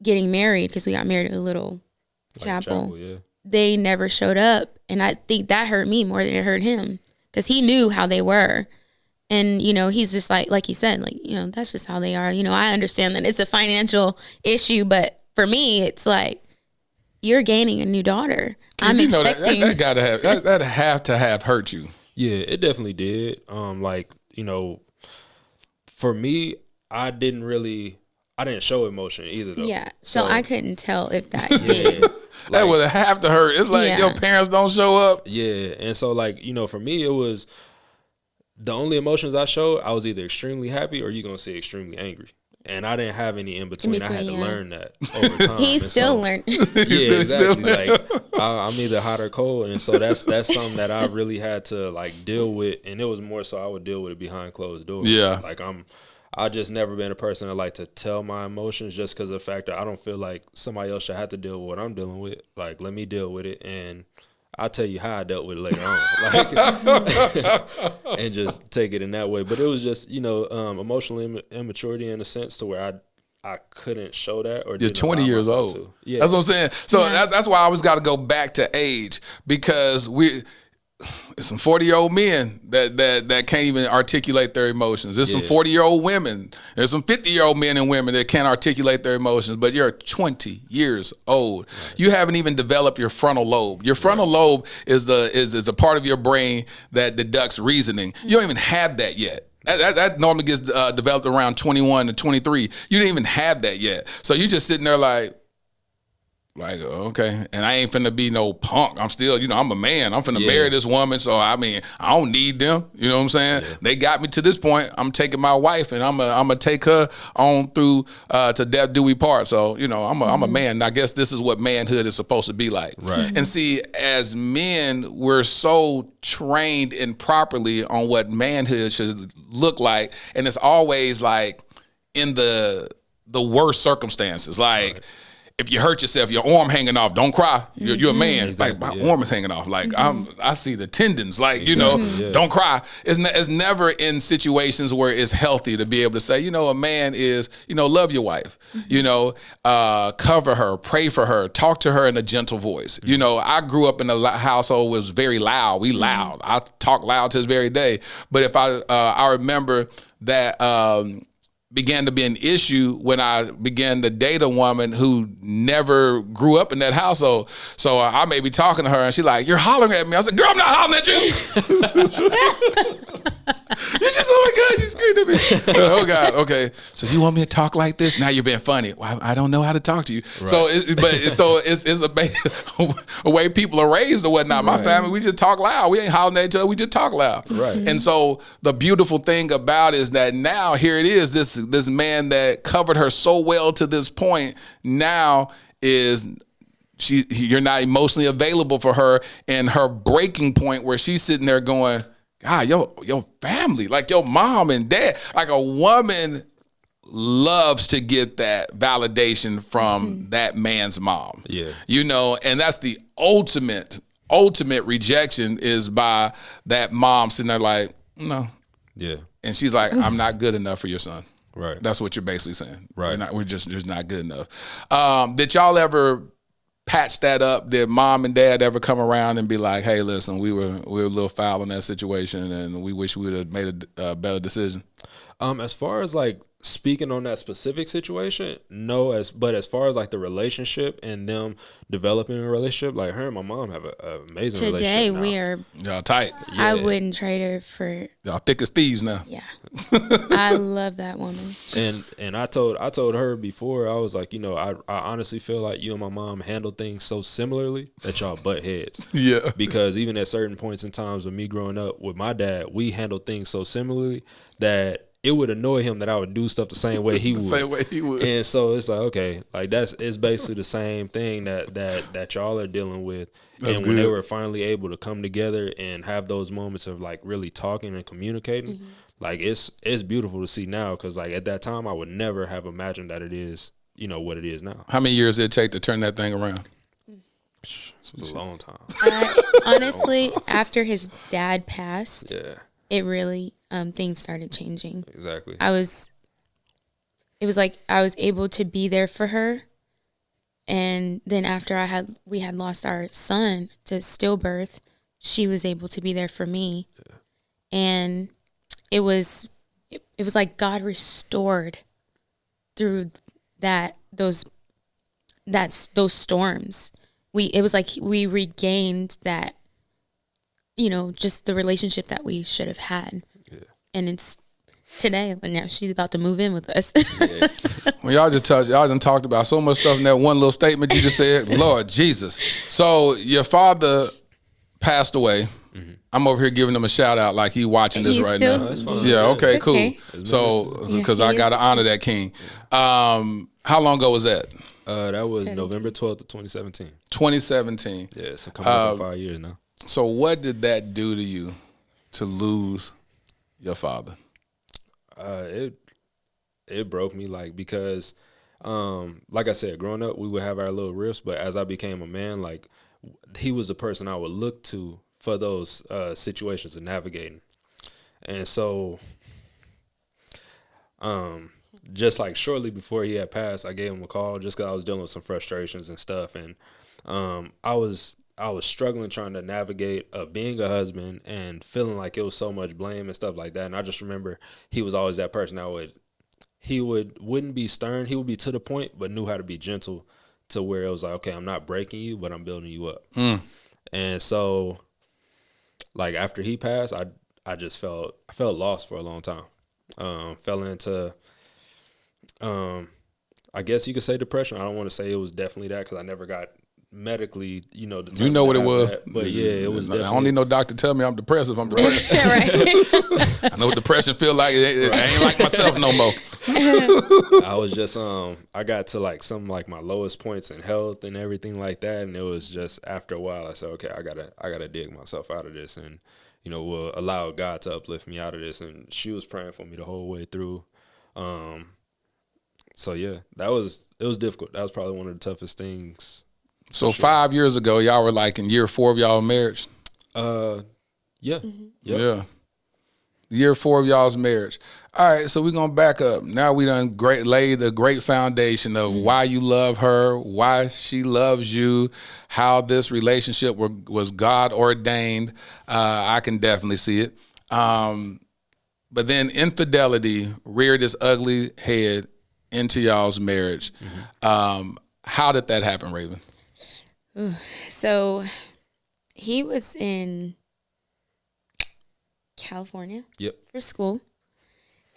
M: getting married, because we got married at a little chapel. They never showed up, and I think that hurt me more than it hurt him, because he knew how they were, and he's just like he said, that's just how they are. I understand that it's a financial issue, but for me, it's you're gaining a new daughter. I'm expecting
A: that gotta have to have hurt you.
B: Yeah, it definitely did. For me, I didn't show emotion either, though.
M: Yeah, so I couldn't tell if that did.
A: That would have to hurt. It's your parents don't show up.
B: Yeah, and so for me, it was the only emotions I showed. I was either extremely happy or you're gonna say extremely angry, and I didn't have any in between. I had to learn that over time.
M: He's still learning.
B: Yeah, exactly. I'm either hot or cold, and so that's something that I really had to deal with, and it was more so I would deal with it behind closed doors.
A: Yeah,
B: I just never been a person that like to tell my emotions, just because of the fact that I don't feel like somebody else should have to deal with what I'm dealing with. Let me deal with it, and I'll tell you how I dealt with it later on. And just take it in that way. But it was just, emotional immaturity in a sense to where I couldn't show that. Or
A: you're 20 years old.
B: To. Yeah.
A: That's what I'm saying. So that's why I always got to go back to age, because there's some 40-year-old men that can't even articulate their emotions. There's some 40-year-old women. There's some 50-year-old men and women that can't articulate their emotions, but you're 20 years old. Right. You haven't even developed your frontal lobe. Your frontal lobe is the part of your brain that deducts reasoning. You don't even have that yet. That normally gets developed around 21 to 23. You didn't even have that yet. So you're just sitting there okay, and I ain't finna be no punk. I'm still, I'm a man. I'm finna marry this woman, so I don't need them. You know what I'm saying? Yeah. They got me to this point. I'm taking my wife, and I'm gonna take her on through to death do we part. So I'm a man. And I guess this is what manhood is supposed to be like.
B: Right.
A: And see, as men, we're so trained improperly on what manhood should look like, and it's always in the worst circumstances, Right. If you hurt yourself, your arm hanging off, don't cry. You're a man.
B: Exactly,
A: my arm is hanging off. I see the tendons. Don't cry. It's never in situations where it's healthy to be able to say, a man is, love your wife. Cover her, pray for her, talk to her in a gentle voice. I grew up in a household that was very loud. We loud. I talk loud to this very day. But if I remember that. Began to be an issue when I began to date a woman who never grew up in that household. So I may be talking to her and she's like, "You're hollering at me." I said, "Girl, I'm not hollering at you." You just oh my God, you screamed at me. Oh God, okay. So you want me to talk like this? Now you're being funny. Well, I don't know how to talk to you. Right. So, it's a way people are raised or whatnot. My family, we just talk loud. We ain't hollering at each other. We just talk loud.
B: Right.
A: And so the beautiful thing about it is that now here it is. This man that covered her so well to this point now is. You're not emotionally available for her, and her breaking point where she's sitting there going, God, your family, like your mom and dad, like a woman loves to get that validation from that man's mom.
B: Yeah.
A: And that's the ultimate rejection is by that mom sitting there like, no.
B: Yeah.
A: And she's like, I'm not good enough for your son.
B: Right.
A: That's what you're basically saying.
B: Right.
A: We're just not good enough. Did y'all ever patch that up? Did mom and dad ever come around and be like, hey, listen, we were a little foul in that situation and we wish we would have made a better decision?
B: As far as like speaking on that specific situation, no. But as far as like the relationship and them developing a relationship, like her and my mom have an amazing relationship.
M: Today we are
A: y'all tight.
M: Yeah. I wouldn't trade her for
A: y'all thick as thieves now.
M: Yeah. I love that woman.
B: And I told her before, I was like, I honestly feel like you and my mom handle things so similarly that y'all butt heads.
A: Yeah.
B: Because even at certain points in times of me growing up with my dad, we handled things so similarly that it would annoy him that I would do stuff the same way he would.
A: Same way he would.
B: And so it's like, okay, like it's basically the same thing that y'all are dealing with.
A: That's
B: and when
A: good.
B: they were finally able to come together and have those moments of like really talking and communicating, like it's beautiful to see now. Because like at that time, I would never have imagined that it is, what it is now.
A: How many years did it take to turn that thing around?
B: It's a long time.
M: Honestly, after his dad passed, it really things started changing.
B: Exactly.
M: It was like I was able to be there for her, and then after we had lost our son to stillbirth, she was able to be there for me, and it was like God restored through those storms. It was like we regained that, just the relationship that we should have had. Yeah. And it's today, and now she's about to move in with us.
A: Yeah. Well, y'all done talked about so much stuff in that one little statement you just said. Lord Jesus. So your father passed away. Mm-hmm. I'm over here giving him a shout out like he watching this right now.
B: That's fine.
A: Yeah, okay,
M: it's
A: cool.
M: Okay.
A: So, because I got to honor that king. How long ago was that?
B: That was November 12th of 2017.
A: 2017.
B: Yeah, so coming up on 5 years now.
A: So what did that do to you to lose your father?
B: It broke me, like, because like I said, growing up we would have our little rifts, but as I became a man, like he was the person I would look to for those situations of navigating. And so just like shortly before he had passed, I gave him a call just because I was dealing with some frustrations and stuff, and I was struggling trying to navigate being a husband and feeling like it was so much blame and stuff like that. And I just remember he was always that person wouldn't be stern. He would be to the point, but knew how to be gentle to where it was like, okay, I'm not breaking you, but I'm building you up. And so like after he passed, I felt lost for a long time. Fell into, I guess you could say depression. I don't want to say it was definitely that because I never got medically,
A: you know what it was,
B: but yeah, it was.
A: I don't need no doctor to tell me I'm depressed if I'm depressed. I know what depression feel like. I ain't like myself no more.
B: I was just I got to like some like my lowest points in health and everything like that, and it was just after a while I said, okay, I gotta dig myself out of this, and we'll allow God to uplift me out of this. And she was praying for me the whole way through. So yeah, it was difficult. That was probably one of the toughest things.
A: So 5 years ago, y'all were like in year 4 of y'all marriage?
B: Yeah.
A: Mm-hmm. Yeah. Year 4 of y'all's marriage. All right, so we're going to back up. Now we done laid a great foundation of why you love her, why she loves you, how this relationship was God ordained. I can definitely see it. But then infidelity reared its ugly head into y'all's marriage. Mm-hmm. How did that happen, Raven?
M: So he was in California for school.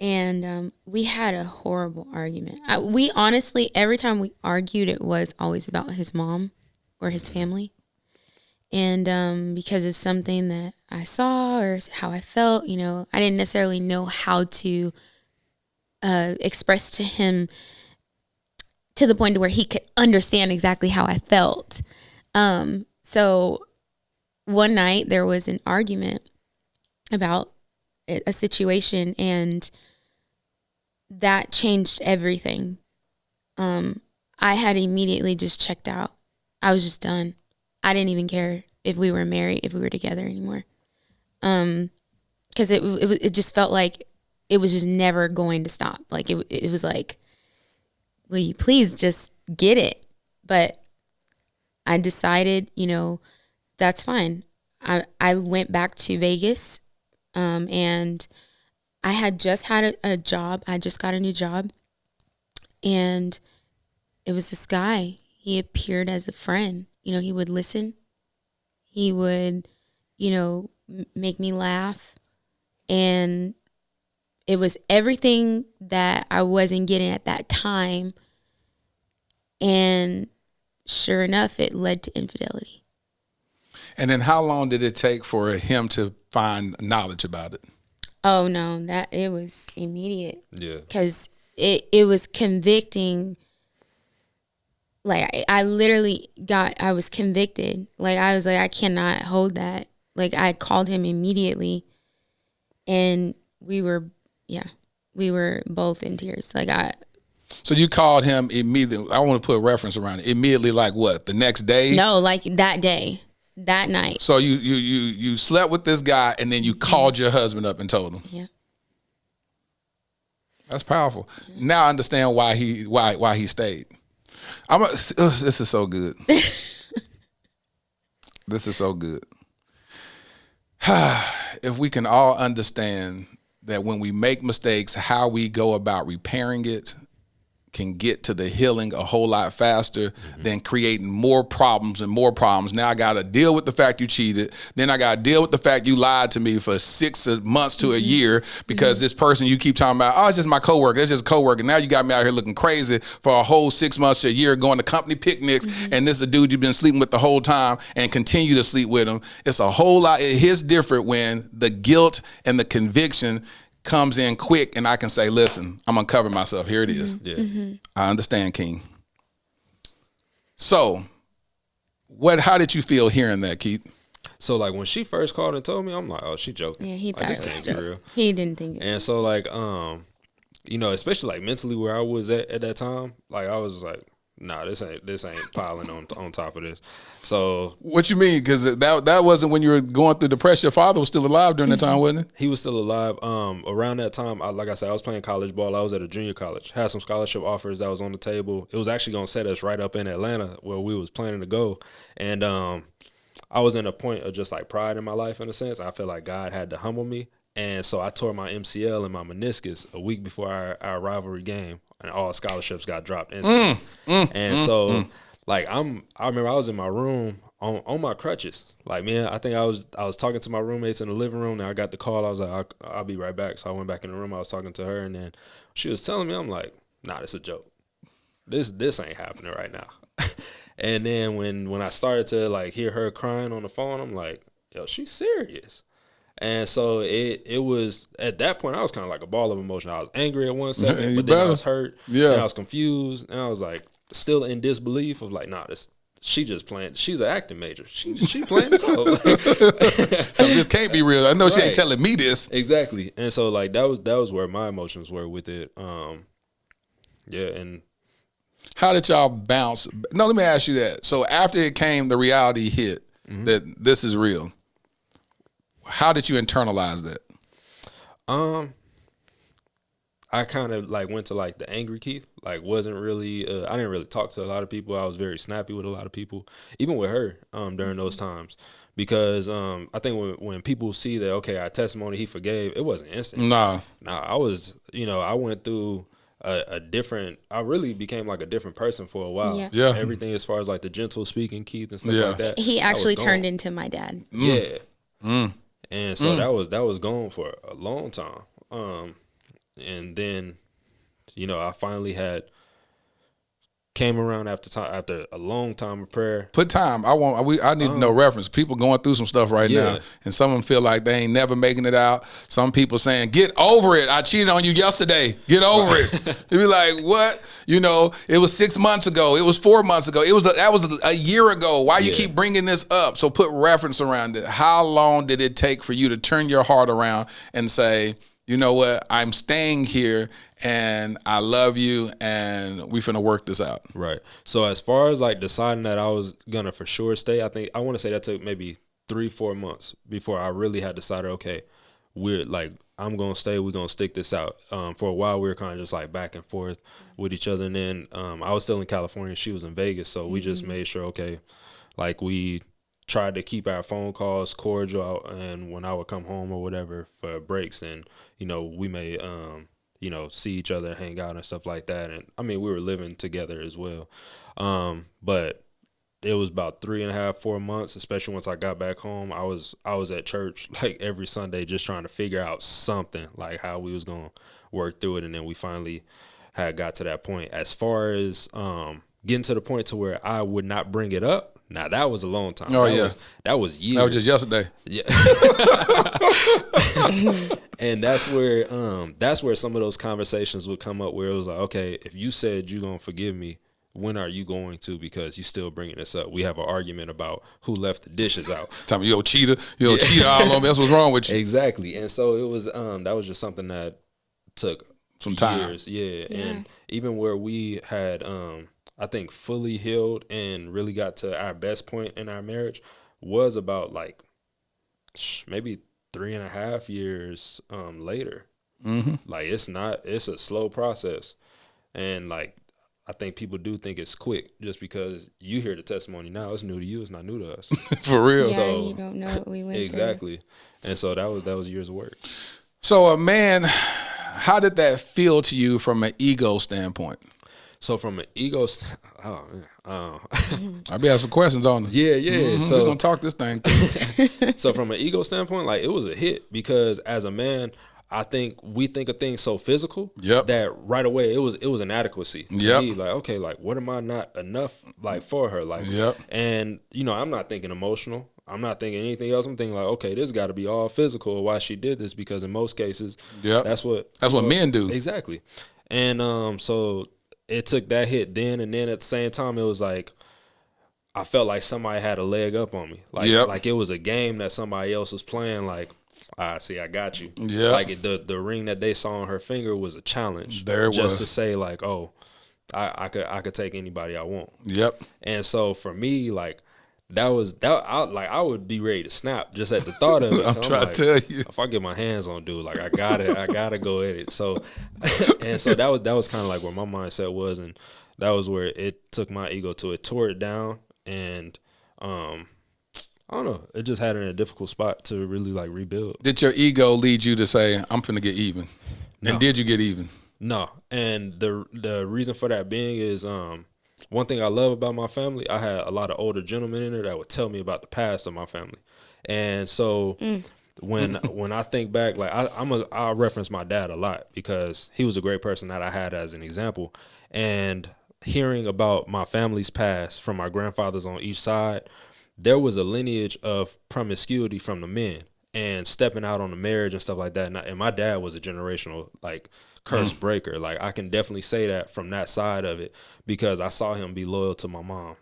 M: And we had a horrible argument. We honestly, every time we argued, it was always about his mom or his family. And because of something that I saw or how I felt, you know, I didn't necessarily know how to express to him to the point to where he could understand exactly how I felt. So one night there was an argument about a situation, and that changed everything. I had immediately just checked out. I was just done. I didn't even care if we were married, if we were together anymore. Because it just felt like it was just never going to stop. Like it was like, will you please just get it? But I decided, you know, that's fine. I went back to Vegas, and I had just had a job. I just got a new job, and it was this guy. He appeared as a friend. You know, he would listen. He would, you know, make me laugh. And it was everything that I wasn't getting at that time. And sure enough, it led to infidelity.
A: And then how long did it take for him to find knowledge about it?
M: Oh, no, it was immediate.
B: Yeah.
M: Because it was convicting. Like, I was convicted. Like, I was like, I cannot hold that. Like, I called him immediately, and we were both in tears.
A: So you called him immediately. I want to put a reference around it. Immediately, like what? The next day?
M: No, like that day, that night.
A: So you slept with this guy, and then you called your husband up and told him.
M: Yeah.
A: That's powerful. Yeah. Now I understand why he stayed. This is so good. This is so good. If we can all understand that when we make mistakes, how we go about repairing it can get to the healing a whole lot faster than creating more problems and more problems. Now I got to deal with the fact you cheated. Then I got to deal with the fact you lied to me for 6 months to a year because this person you keep talking about, oh, it's just my coworker. It's just a coworker. Now you got me out here looking crazy for a whole 6 months to a year going to company picnics. And this is a dude you've been sleeping with the whole time and continue to sleep with him. It's a whole lot. It hits different when the guilt and the conviction comes in quick, and I can say, listen, I'm gonna cover myself. Here it is.
B: Yeah.
A: I understand, King. So how did you feel hearing that, Keith?
B: So like when she first called and told me, I'm like, oh, she joking.
M: Yeah, he thought
B: this
M: it was
B: can't be real.
M: He didn't think it.
B: And so like, you know, especially like mentally where I was at that time, like I was like, nah, this ain't piling on top of this. So
A: what you mean? Because that wasn't when you were going through depression. Your father was still alive during that time, wasn't he?
B: He was still alive. Around that time, like I said, I was playing college ball. I was at a junior college. Had some scholarship offers that was on the table. It was actually gonna set us right up in Atlanta where we was planning to go. And I was in a point of just like pride in my life in a sense. I feel like God had to humble me. And so I tore my MCL and my meniscus a week before our rivalry game, and all scholarships got dropped instantly. Like I remember I was in my room on my crutches. Like, man, I think I was talking to my roommates in the living room, and I got the call. I was like, I'll be right back. So I went back in the room. I was talking to her, and then she was telling me, I'm like, nah, this is a joke. This ain't happening right now. And then when I started to like hear her crying on the phone, I'm like, yo, she's serious. And so it was, at that point, I was kind of like a ball of emotion. I was angry at one second, but then I was hurt. Yeah. And I was confused. And I was like, still in disbelief of like, nah, she just playing. She's an acting major. She playing this out.
A: This can't be real. I know she ain't telling me this.
B: Exactly. And so like that was where my emotions were with it. Yeah. And
A: how did y'all bounce? No, let me ask you that. So after it came, the reality hit that this is real. How did you internalize that?
B: I kind of like went to like the angry Keith. Like wasn't really, I didn't really talk to a lot of people. I was very snappy with a lot of people, even with her during those times. Because I think when people see that, okay, our testimony, he forgave, it wasn't instant.
A: Nah,
B: I was, I went through a different, I really became like a different person for a while.
A: Yeah.
B: Everything as far as like the gentle speaking Keith and stuff like that.
M: He actually turned into my dad.
B: Yeah. And so that was gone for a long time. And then, I finally came around after a long time of prayer.
A: Put time. I need to know reference. People going through some stuff right now, and some of them feel like they ain't never making it out. Some people saying, "Get over it. I cheated on you yesterday. Get over it." You be like, "What? It was 6 months ago. It was 4 months ago. That was a year ago. Why you keep bringing this up?" So put reference around it. How long did it take for you to turn your heart around and say, "You know what? I'm staying here, and I love you, and we finna work this out"?
B: Right. So as far as like deciding that I was gonna for sure stay, I want to say that took maybe 3-4 months before I really had decided, okay, I'm gonna stay. We're gonna stick this out. For a while, we were kind of just like back and forth with each other, and then I was still in California, she was in Vegas, so we just made sure, okay, like we tried to keep our phone calls cordial, and when I would come home or whatever for breaks, then we may see each other, hang out and stuff like that. And I mean, we were living together as well, but it was about 3.5-4 months, especially once I got back home. I was at church like every Sunday just trying to figure out something, like how we was gonna work through it. And then we finally had got to that point. As far as getting to the point to where I would not bring it up, now that was a long time.
A: Oh,
B: that was years.
A: That was just yesterday.
B: Yeah. And that's where some of those conversations would come up, where it was like, okay, if you said you're gonna forgive me, when are you going to? Because you still bringing this up. We have an argument about who left the dishes out.
A: Tell me, cheater, cheater all on me. That's what's wrong with you.
B: Exactly. And so it was that was just something that took
A: some time.
B: Years. Yeah. And even where we had I think fully healed and really got to our best point in our marriage was about like maybe 3.5 years later.
A: Mm-hmm.
B: Like it's a slow process. And like, I think people do think it's quick just because you hear the testimony now. It's new to you. It's not new to us.
A: For real.
M: Yeah,
B: so,
M: you don't know what we went
B: exactly. Through. And so that was years of work.
A: So a man, how did that feel to you from an ego standpoint?
B: So from an ego,
A: I'll be asking questions on it.
B: Yeah.
A: Mm-hmm.
B: So
A: we're gonna talk this thing.
B: So from an ego standpoint, like it was a hit because as a man, I think we think of things so physical that right away it was inadequacy to me. Like, okay, like what am I not enough like for her? Like, and I'm not thinking emotional. I'm not thinking anything else. I'm thinking like, okay, this got to be all physical. Why she did this? Because in most cases, that's what
A: men do.
B: Exactly. And so it took that hit then, and then at the same time, it was like I felt like somebody had a leg up on me. Like it was a game that somebody else was playing. Like, I got you.
A: Yeah.
B: Like the ring that they saw on her finger was a challenge. Just to say like, oh, I could take anybody I want.
A: Yep.
B: And so for me, like I would be ready to snap just at the thought of it.
A: I'm trying to tell you.
B: If I get my hands on dude, like I gotta go at it. So and so that was kind of like where my mindset was, and that was where it took my ego to it, tore it down, and I don't know, it just had it in a difficult spot to really like rebuild.
A: Did your ego lead you to say, I'm finna get even?
B: No.
A: And did you get even?
B: No. And the reason for that being is one thing I love about my family, I had a lot of older gentlemen in there that would tell me about the past of my family. And so when I think back, like I reference my dad a lot because he was a great person that I had as an example. And hearing about my family's past from my grandfathers on each side, there was a lineage of promiscuity from the men and stepping out on the marriage and stuff like that. And my dad was a generational like curse breaker. Like I can definitely say that from that side of it because I saw him be loyal to my mom.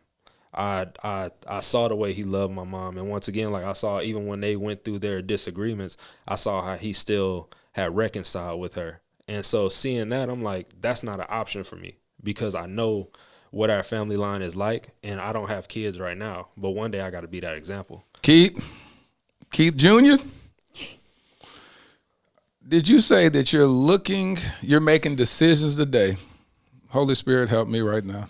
B: I saw the way he loved my mom. And once again, like I saw even when they went through their disagreements, I saw how he still had reconciled with her. And so seeing that, I'm like, that's not an option for me because I know what our family line is like, and I don't have kids right now, but one day I got to be that example.
A: Keith Jr., did you say that you're making decisions today? Holy Spirit, help me right now.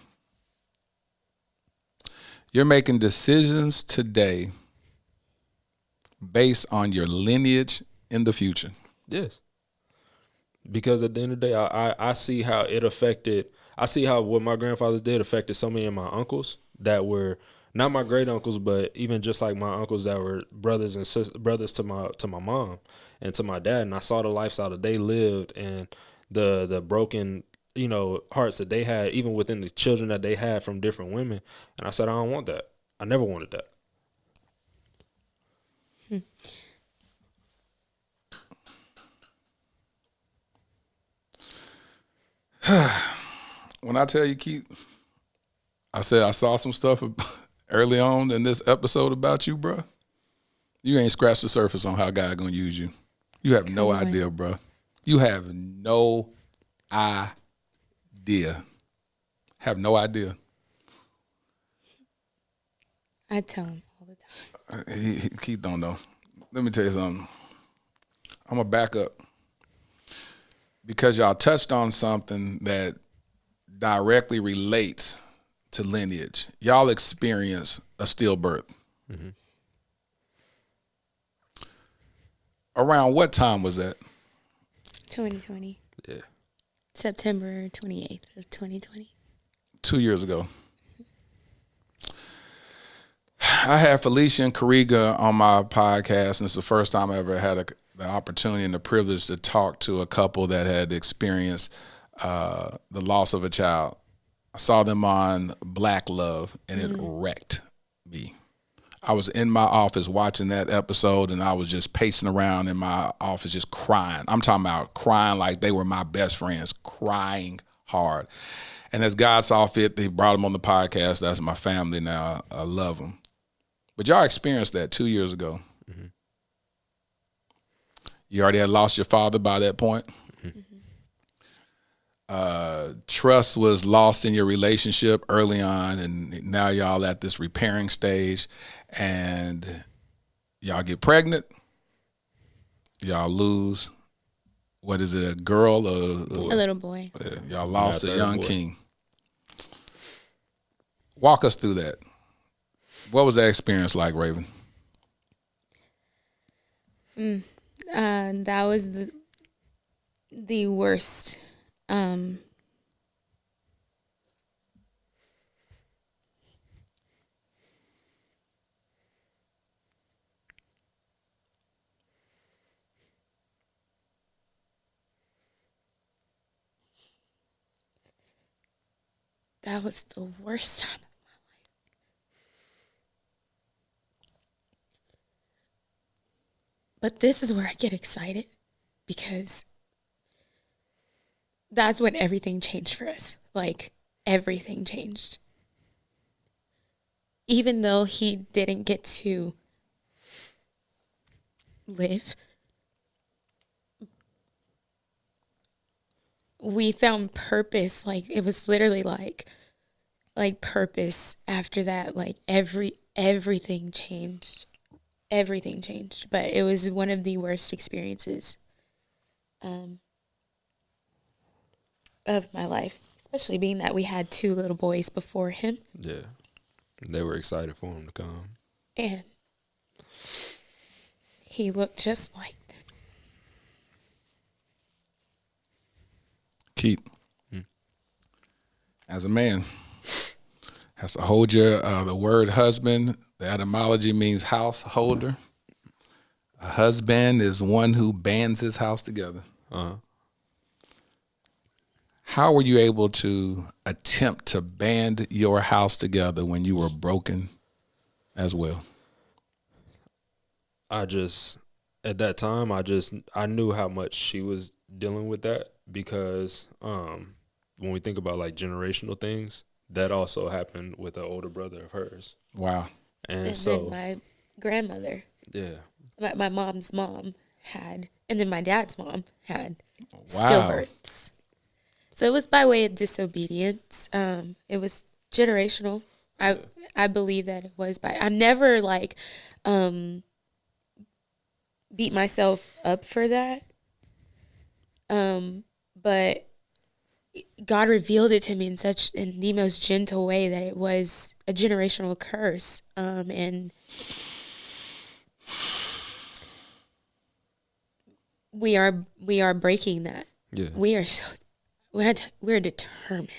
A: You're making decisions today based on your lineage in the future.
B: Yes. Because at the end of the day, I see how it affected, I see how what my grandfathers did affected so many of my uncles that were not my great uncles, but even just like my uncles that were brothers and brothers to my mom and to my dad. And I saw the lifestyle that they lived, and the broken, hearts that they had, even within the children that they had from different women. And I said, I don't want that. I never wanted that.
A: When I tell you, Keith, I said I saw some stuff early on in this episode about you, bro. You ain't scratched the surface on how God gonna use you. You have no idea, bro. You have no idea. Have no idea.
M: I tell him all the time.
A: Keith don't know. Let me tell you something. I'm gonna back up because y'all touched on something that directly relates to lineage. Y'all experience a stillbirth. Mm-hmm. Around what time was that?
M: 2020.
B: Yeah.
M: September 28th of 2020.
A: 2 years ago. I had Felicia and Kariga on my podcast, and it's the first time I ever had the opportunity and the privilege to talk to a couple that had experienced the loss of a child. I saw them on Black Love, and it wrecked me. I was in my office watching that episode, and I was just pacing around in my office just crying. I'm talking about crying like they were my best friends, crying hard. And as God saw fit, they brought them on the podcast. That's my family now. I love them. But y'all experienced that 2 years ago. Mm-hmm. You already had lost your father by that point. Mm-hmm. Trust was lost in your relationship early on, and now y'all at this repairing stage, and y'all get pregnant. Y'all lose. What is it? A girl? A
M: little boy.
A: Y'all lost a young king. Walk us through that. What was that experience like, Raven?
M: That was the worst. That was the worst time of my life. But this is where I get excited, because that's when everything changed for us. Like, everything changed. Even though he didn't get to live, we found purpose. Like, it was literally like purpose after that. Like, everything changed. Everything changed. But it was one of the worst experiences of my life, especially being that we had 2 little boys before him.
B: Yeah. They were excited for him to come.
M: And he looked just like them.
A: Keith, as a man, has to hold your, the word husband, the etymology means householder. A husband is one who bands his house together. Uh-huh. How were you able to attempt to band your house together when you were broken as well?
B: At that time, I knew how much she was dealing with that, because when we think about like generational things, that also happened with an older brother of hers.
A: Wow.
M: And so then my grandmother, my mom's mom had, and then my dad's mom had stillbirths. So it was by way of disobedience. It was generational. I believe that it was by. I never beat myself up for that. But God revealed it to me in the most gentle way that it was a generational curse. And we are breaking that. Yeah. We're determined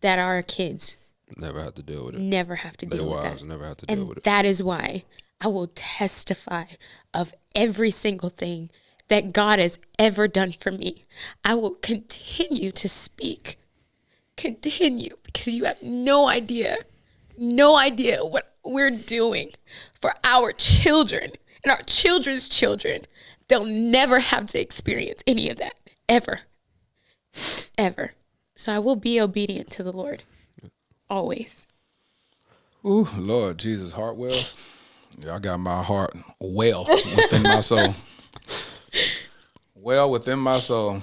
M: that our kids
B: never have to deal with it.
M: Never have to deal with that.
B: Never have to deal with it.
M: And that is why I will testify of every single thing that God has ever done for me. I will continue to speak. Continue, because you have no idea what we're doing for our children and our children's children. They'll never have to experience any of that, ever. Ever. So I will be obedient to the Lord. Always.
A: Ooh, Lord Jesus, Hartwell. Yeah, I got my heart well within my soul. Well within my soul.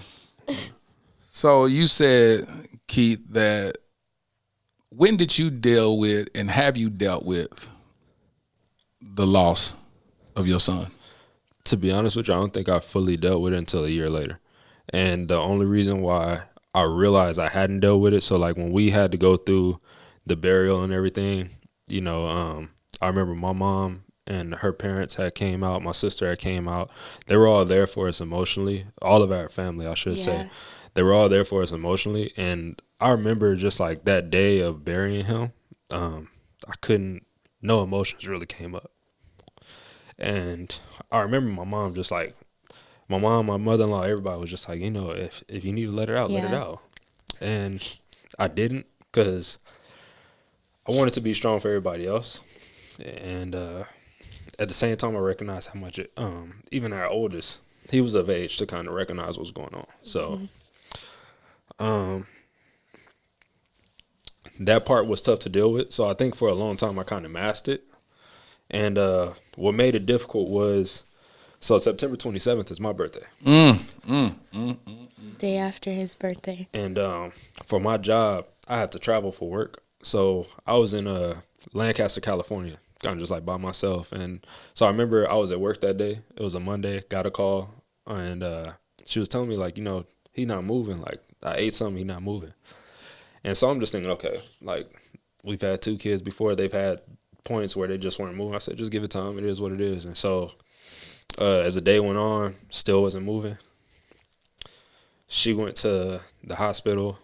A: So you said, Keith, that when did you deal with, and have you dealt with, the loss of your son?
B: To be honest with you, I don't think I fully dealt with it until a year later. And the only reason why I realized I hadn't dealt with it, so like when we had to go through the burial and everything, you know, I remember my mom and her parents had came out, my sister had came out. They were all there for us emotionally. All of our family, I should say. They were all there for us emotionally. And I remember just like that day of burying him, no emotions really came up. And I remember my mom just like, my mother-in-law, everybody was just like, you know, if you need to let it out, let it out. And I didn't, because I wanted to be strong for everybody else. And at the same time, I recognized how much even our oldest, he was of age to kind of recognize what's going on. So that part was tough to deal with. So I think for a long time, I kind of masked it. And what made it difficult was, so September 27th is my birthday.
M: Day after his birthday.
B: And for my job, I have to travel for work. So I was in Lancaster, California, kind of just like by myself. And so I remember I was at work that day. It was a Monday, got a call. And she was telling me, like, you know, he not moving. Like, I ate something, he not moving. And so I'm just thinking, okay, like, we've had 2 kids before. They've had points where they just weren't moving. I said, just give it time. It is what it is. And so as the day went on, still wasn't moving. She went to the hospital,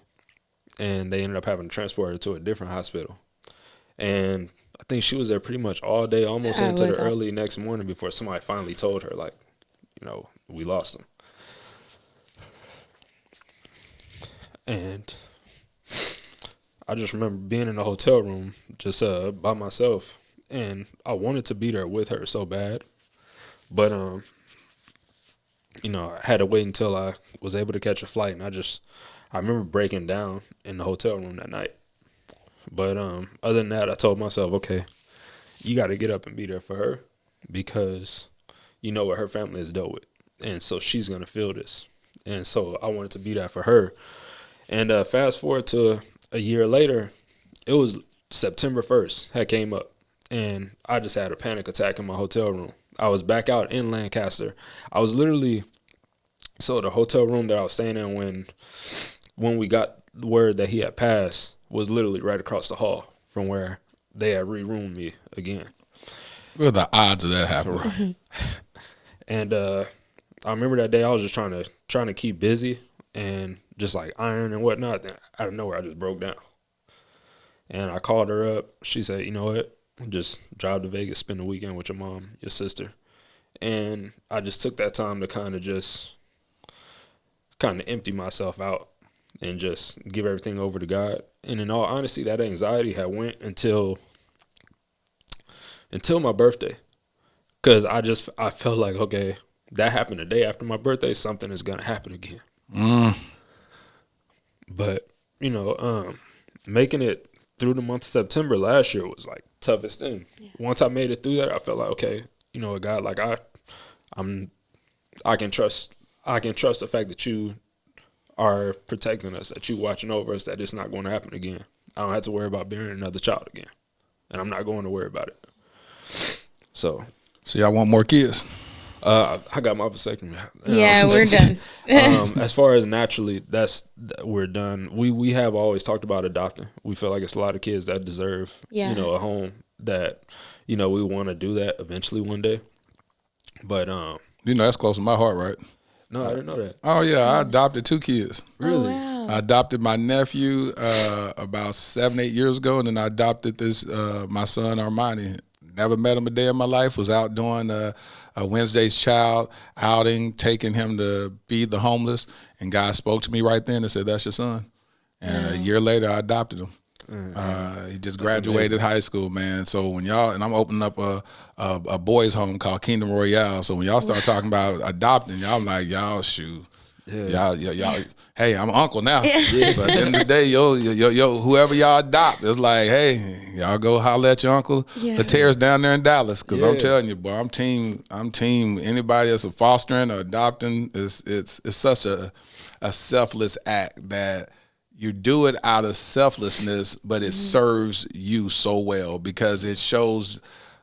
B: and they ended up having to transport her to a different hospital. And I think she was there pretty much all day, almost into the early next morning before somebody finally told her, like, you know, we lost him. And I just remember being in the hotel room just by myself, and I wanted to be there with her so bad. But, you know, I had to wait until I was able to catch a flight, and I remember breaking down in the hotel room that night. But other than that, I told myself, okay, you got to get up and be there for her, because you know what her family has dealt with. And so she's going to feel this. And so I wanted to be there for her. And fast forward to a year later, it was September 1st had came up, and I just had a panic attack in my hotel room. I was back out in Lancaster. I was literally, so the hotel room that I was staying in when we got word that he had passed was literally right across the hall from where they had re-roomed me again.
A: What are the odds of that happening?
B: And I remember that day I was just trying to keep busy and just like iron and whatnot. Then out of nowhere, I just broke down. And I called her up. She said, you know what? Just drive to Vegas, spend the weekend with your mom, your sister. And I just took that time to kind of empty myself out and just give everything over to God. And in all honesty, that anxiety had went until my birthday. Because I felt like, okay, that happened the day after my birthday, something is going to happen again. But, you know, making it through the month of September last year was like toughest thing. Yeah. Once I made it through that, I felt like, okay, you know, God, like I can trust the fact that you are protecting us, that you watching over us, that it's not going to happen again. I don't have to worry about bearing another child again, and I'm not going to worry about it. So
A: y'all want more kids?
B: I got my vasectomy.
M: Yeah, we're done.
B: As far as naturally, we're done. We have always talked about adopting. We feel like it's a lot of kids that deserve, you know, a home, that, you know, we want to do that eventually one day. But
A: you know, that's close to my heart, right?
B: No, I didn't know that.
A: Oh yeah, I adopted 2 kids.
B: Really?
M: Oh, wow.
A: I adopted my nephew about 7-8 years ago, and then I adopted this my son Armani. Never met him a day in my life. Was out doing a Wednesday's Child outing, taking him to feed the homeless. And God spoke to me right then and said, "That's your son." And a year later, I adopted him. He just graduated high school, man. So when y'all, and I'm opening up a boys' home called Kingdom Royale. So when y'all start talking about adopting, y'all, I'm like, y'all, shoot. Yeah. Y'all, hey, I'm an uncle now. Yeah. So at the end of the day, yo, whoever y'all adopt, it's like, hey, y'all go holler at your uncle. Yeah. Laterra's down there in Dallas, because I'm telling you, boy, I'm team. Anybody that's a fostering or adopting, it's such a selfless act that you do it out of selflessness, but it serves you so well because it shows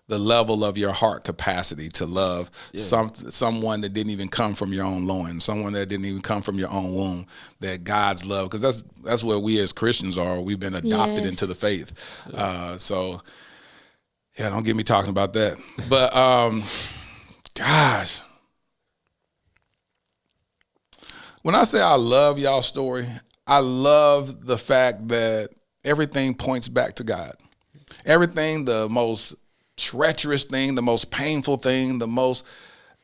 A: the level of your heart capacity to love someone that didn't even come from your own loin, someone that didn't even come from your own womb, that God's love, because that's where we as Christians are. We've been adopted into the faith. So, don't get me talking about that. But, gosh, when I say I love y'all's story, I love the fact that everything points back to God. Everything, the most treacherous thing, the most painful thing,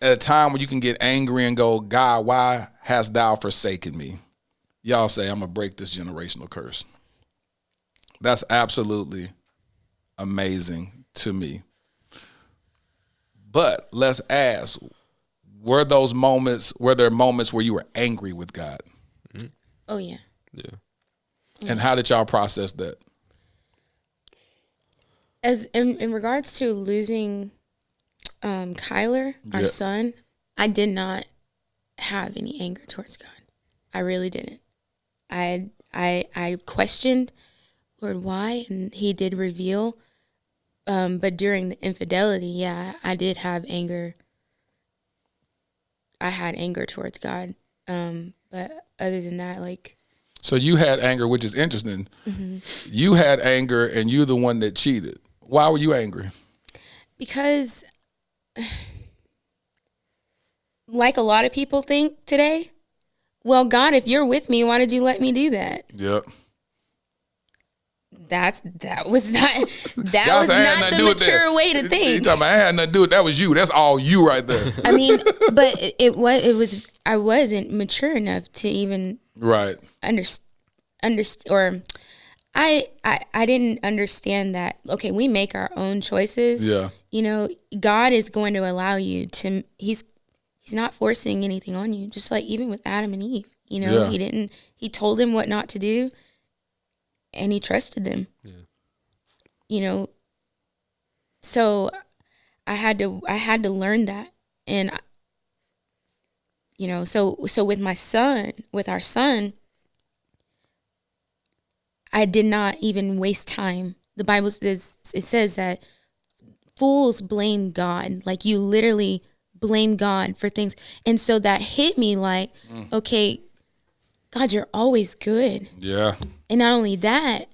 A: at a time when you can get angry and go, God, why hast thou forsaken me? Y'all say, I'm going to break this generational curse. That's absolutely amazing to me. But let's ask, were there moments where you were angry with God?
M: Mm-hmm. Oh, yeah.
A: Yeah. And how did y'all process that?
M: As in regards to losing Kyler, our son, I did not have any anger towards God. I really didn't. I questioned, Lord, why? And he did reveal. But during the infidelity, I did have anger. I had anger towards God. But other than that, like.
A: So you had anger, which is interesting.
M: Mm-hmm.
A: You had anger and you're the one that cheated. Why were you angry?
M: Because, like a lot of people think today, well, God, if you're with me, why did you let me do that?
A: Yep.
M: That was not the mature way to think.
A: You talking about I had nothing to do with that? Was you? That's all you right there.
M: I mean, but I wasn't mature enough to even understand, or I didn't understand that. Okay, we make our own choices.
A: Yeah.
M: You know, God is going to allow you to. He's not forcing anything on you. Just like even with Adam and Eve, you know, he told them what not to do. And he trusted them, you know. So I had to learn that, and you know, so with our son, I did not even waste time. The Bible says that fools blame God, like you literally blame God for things, and so that hit me like, okay, God, you're always good.
A: Yeah.
M: And not only that,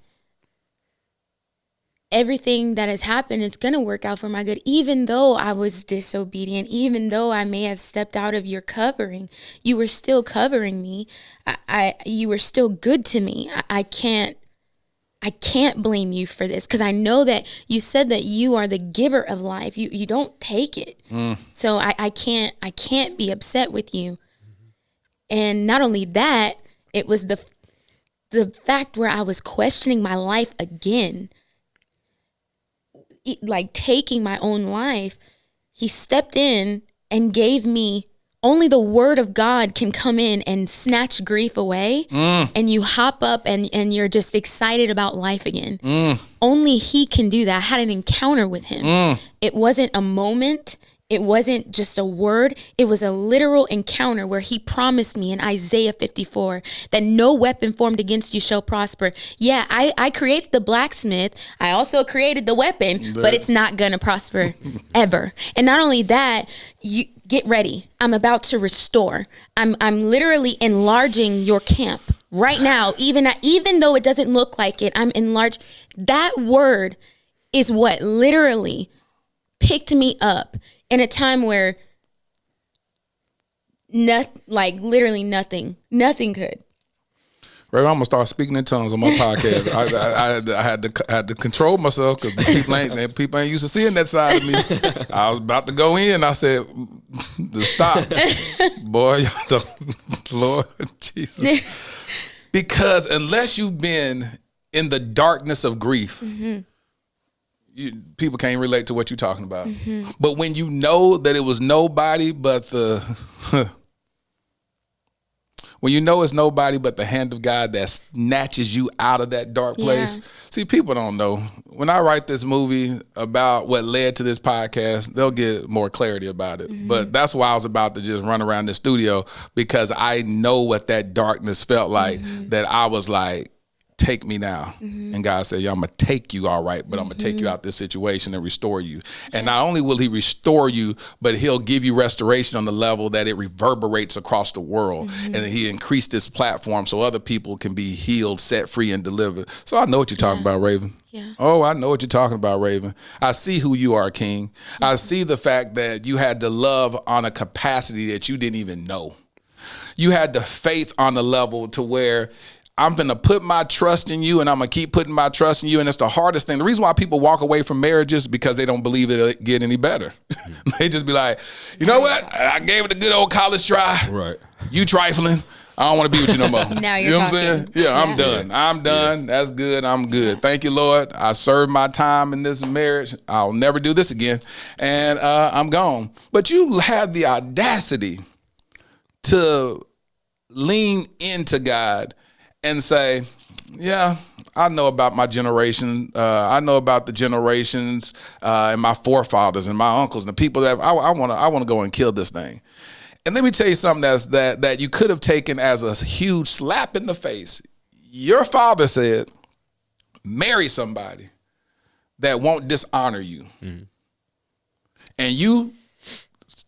M: everything that has happened is going to work out for my good. Even though I was disobedient, even though I may have stepped out of your covering, you were still covering me. You were still good to me. I can't blame you for this, because I know that you said that you are the giver of life. You don't take it. So I can't be upset with you. And not only that, it was the fact where I was questioning my life again, like taking my own life. He stepped in and gave me, only the word of God can come in and snatch grief away, and you hop up and you're just excited about life again. Only he can do that. I had an encounter with him. It wasn't a moment. It wasn't just a word. It was a literal encounter where he promised me in Isaiah 54 that no weapon formed against you shall prosper. Yeah, I created the blacksmith. I also created the weapon, but it's not going to prosper ever. And not only that, you get ready. I'm about to restore. I'm literally enlarging your camp right now. Even though it doesn't look like it, I'm enlarged. That word is what literally picked me up in a time where literally nothing could.
A: Raven, I'm gonna start speaking in tongues on my podcast. I had to control myself because people ain't used to seeing that side of me. I was about to go in. I said, "Stop, boy, Lord Jesus." Because unless you've been in the darkness of grief, people can't relate to what you're talking about. But when you know that it was nobody but when you know it's nobody but the hand of God that snatches you out of that dark place. Yeah. See, people don't know. When I write this movie about what led to this podcast, they'll get more clarity about it. But that's why I was about to just run around the studio, because I know what that darkness felt like, that I was like, take me now. And God said, yeah, I'm going to take you, all right, but I'm going to take you out this situation and restore you. And not only will he restore you, but he'll give you restoration on the level that it reverberates across the world. And he increased this platform so other people can be healed, set free, and delivered. So I know what you're talking about, Raven. Yeah. Oh, I know what you're talking about, Raven. I see who you are, King. I see the fact that you had to love on a capacity that you didn't even know. You had the faith on the level to where I'm going to put my trust in you, and I'm going to keep putting my trust in you. And it's the hardest thing. The reason why people walk away from marriages is because they don't believe it'll get any better. They just be like, you know what? I gave it a good old college try.
B: Right.
A: You trifling. I don't want to be with you no more.
M: Now you're
A: you know what I'm saying? Yeah, I'm done. I'm done. That's good. I'm good. Thank you, Lord. I served my time in this marriage. I'll never do this again. And I'm gone. But you had the audacity to lean into God and say, yeah, I know about my generation. I know about the generations and my forefathers and my uncles and the people that I want to go and kill this thing. And let me tell you something that you could have taken as a huge slap in the face. Your father said, marry somebody that won't dishonor you. And you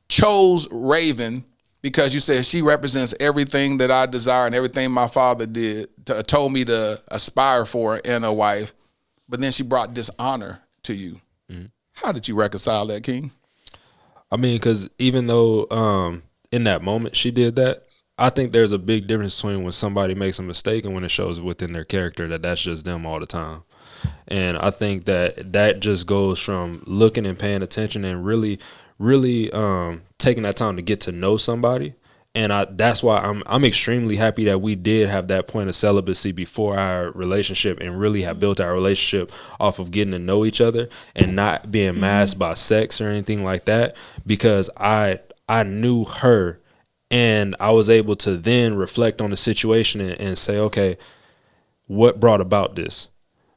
A: chose Raven because you said she represents everything that I desire and everything my father told me to aspire for in a wife. But then she brought dishonor to you. How did you reconcile that, King?
B: I mean, because even though in that moment she did that, I think there's a big difference between when somebody makes a mistake and when it shows within their character that that's just them all the time. And I think that just goes from looking and paying attention and really taking that time to get to know somebody. And that's why I'm extremely happy that we did have that point of celibacy before our relationship and really have built our relationship off of getting to know each other and not being masked by sex or anything like that, because I knew her and I was able to then reflect on the situation and say, okay, what brought about this?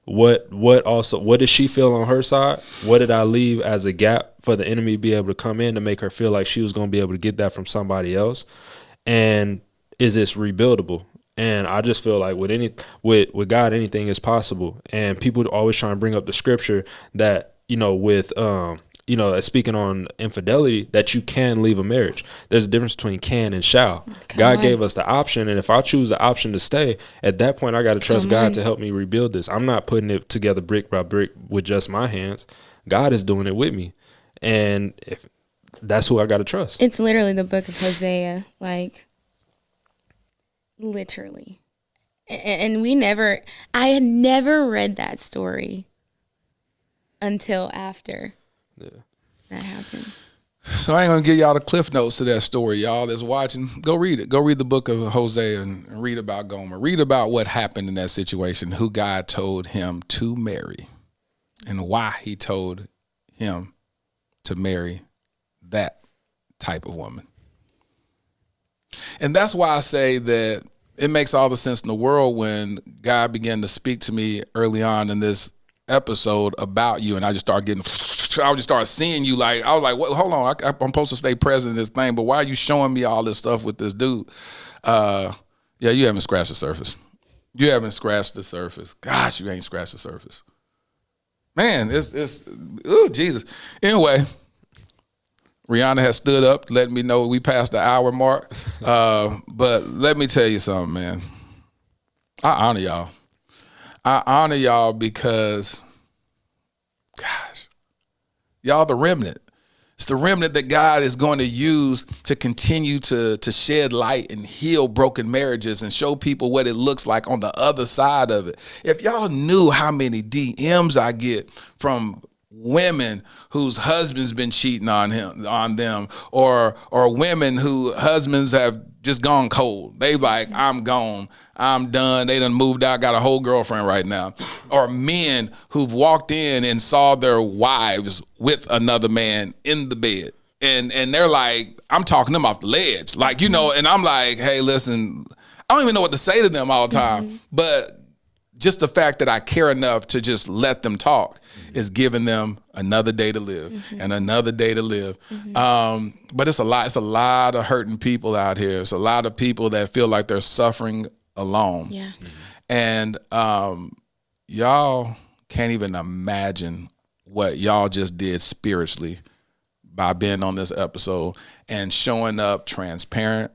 B: What did she feel on her side? What did I leave as a gap for the enemy to be able to come in to make her feel like she was going to be able to get that from somebody else? And is this rebuildable? And I just feel like with God, anything is possible. And people always try to bring up the scripture that, with speaking on infidelity, that you can leave a marriage. There's a difference between can and shall. God gave us the option, and if I choose the option to stay, at that point I got to trust God to help me rebuild this. I'm not putting it together brick by brick with just my hands. God is doing it with me, and if that's who I got to trust.
M: It's literally the book of Hosea, like literally. And I had never read that story until after. Yeah. That happened.
A: So I ain't gonna give y'all the cliff notes to that story. Y'all that's watching, go read it. Go read the book of Hosea and read about Gomer. Read about what happened in that situation, who God told him to marry, and why he told him to marry that type of woman. And that's why I say that it makes all the sense in the world when God began to speak to me early on in this episode about you, and I just started seeing you. Like, I was like, what, hold on, I'm supposed to stay present in this thing, but why are you showing me all this stuff with this dude? Yeah, you haven't scratched the surface. You haven't scratched the surface. Gosh, you ain't scratched the surface. Man, it's oh Jesus. Anyway, Rihanna has stood up, letting me know we passed the hour mark. But let me tell you something, man. I honor y'all. I honor y'all because, gosh, y'all the remnant. It's the remnant that God is going to use to continue to shed light and heal broken marriages and show people what it looks like on the other side of it. If y'all knew how many DMs I get from women whose husbands been cheating on them, or women who husbands have just gone cold. They like, I'm gone, I'm done. They done moved out, got a whole girlfriend right now. Or men who've walked in and saw their wives with another man in the bed. And they're like, I'm talking them off the ledge. Like, you know, and I'm like, hey, listen, I don't even know what to say to them all the time. But just the fact that I care enough to just let them talk is giving them another day to live and another day to live. But it's a lot of hurting people out here. It's a lot of people that feel like they're suffering alone.
M: Yeah.
A: And y'all can't even imagine what y'all just did spiritually by being on this episode and showing up transparent,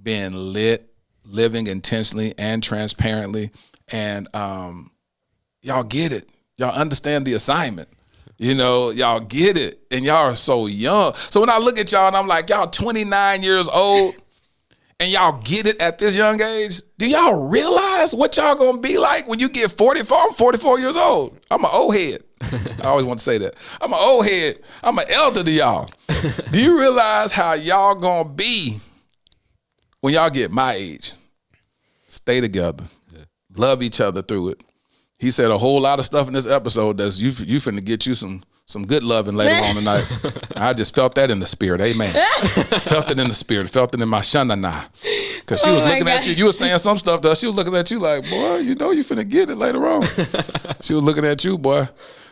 A: being lit, living intentionally and transparently. And y'all get it. Y'all understand the assignment. You know, y'all get it. And y'all are so young. So when I look at y'all and I'm like, y'all 29 years old and y'all get it at this young age, do y'all realize what y'all gonna be like when you get 44? I'm 44 years old. I'm an old head. I always want to say that. I'm an old head. I'm an elder to y'all. Do you realize how y'all gonna be when y'all get my age? Stay together. Love each other through it. He said a whole lot of stuff in this episode that's you finna get you some good loving later on tonight. I just felt that in the spirit. Amen. Felt it in the spirit. Felt it in my shanana. Because she was looking at you. You were saying some stuff to her. She was looking at you like, boy, you know you finna get it later on. She was looking at you, boy.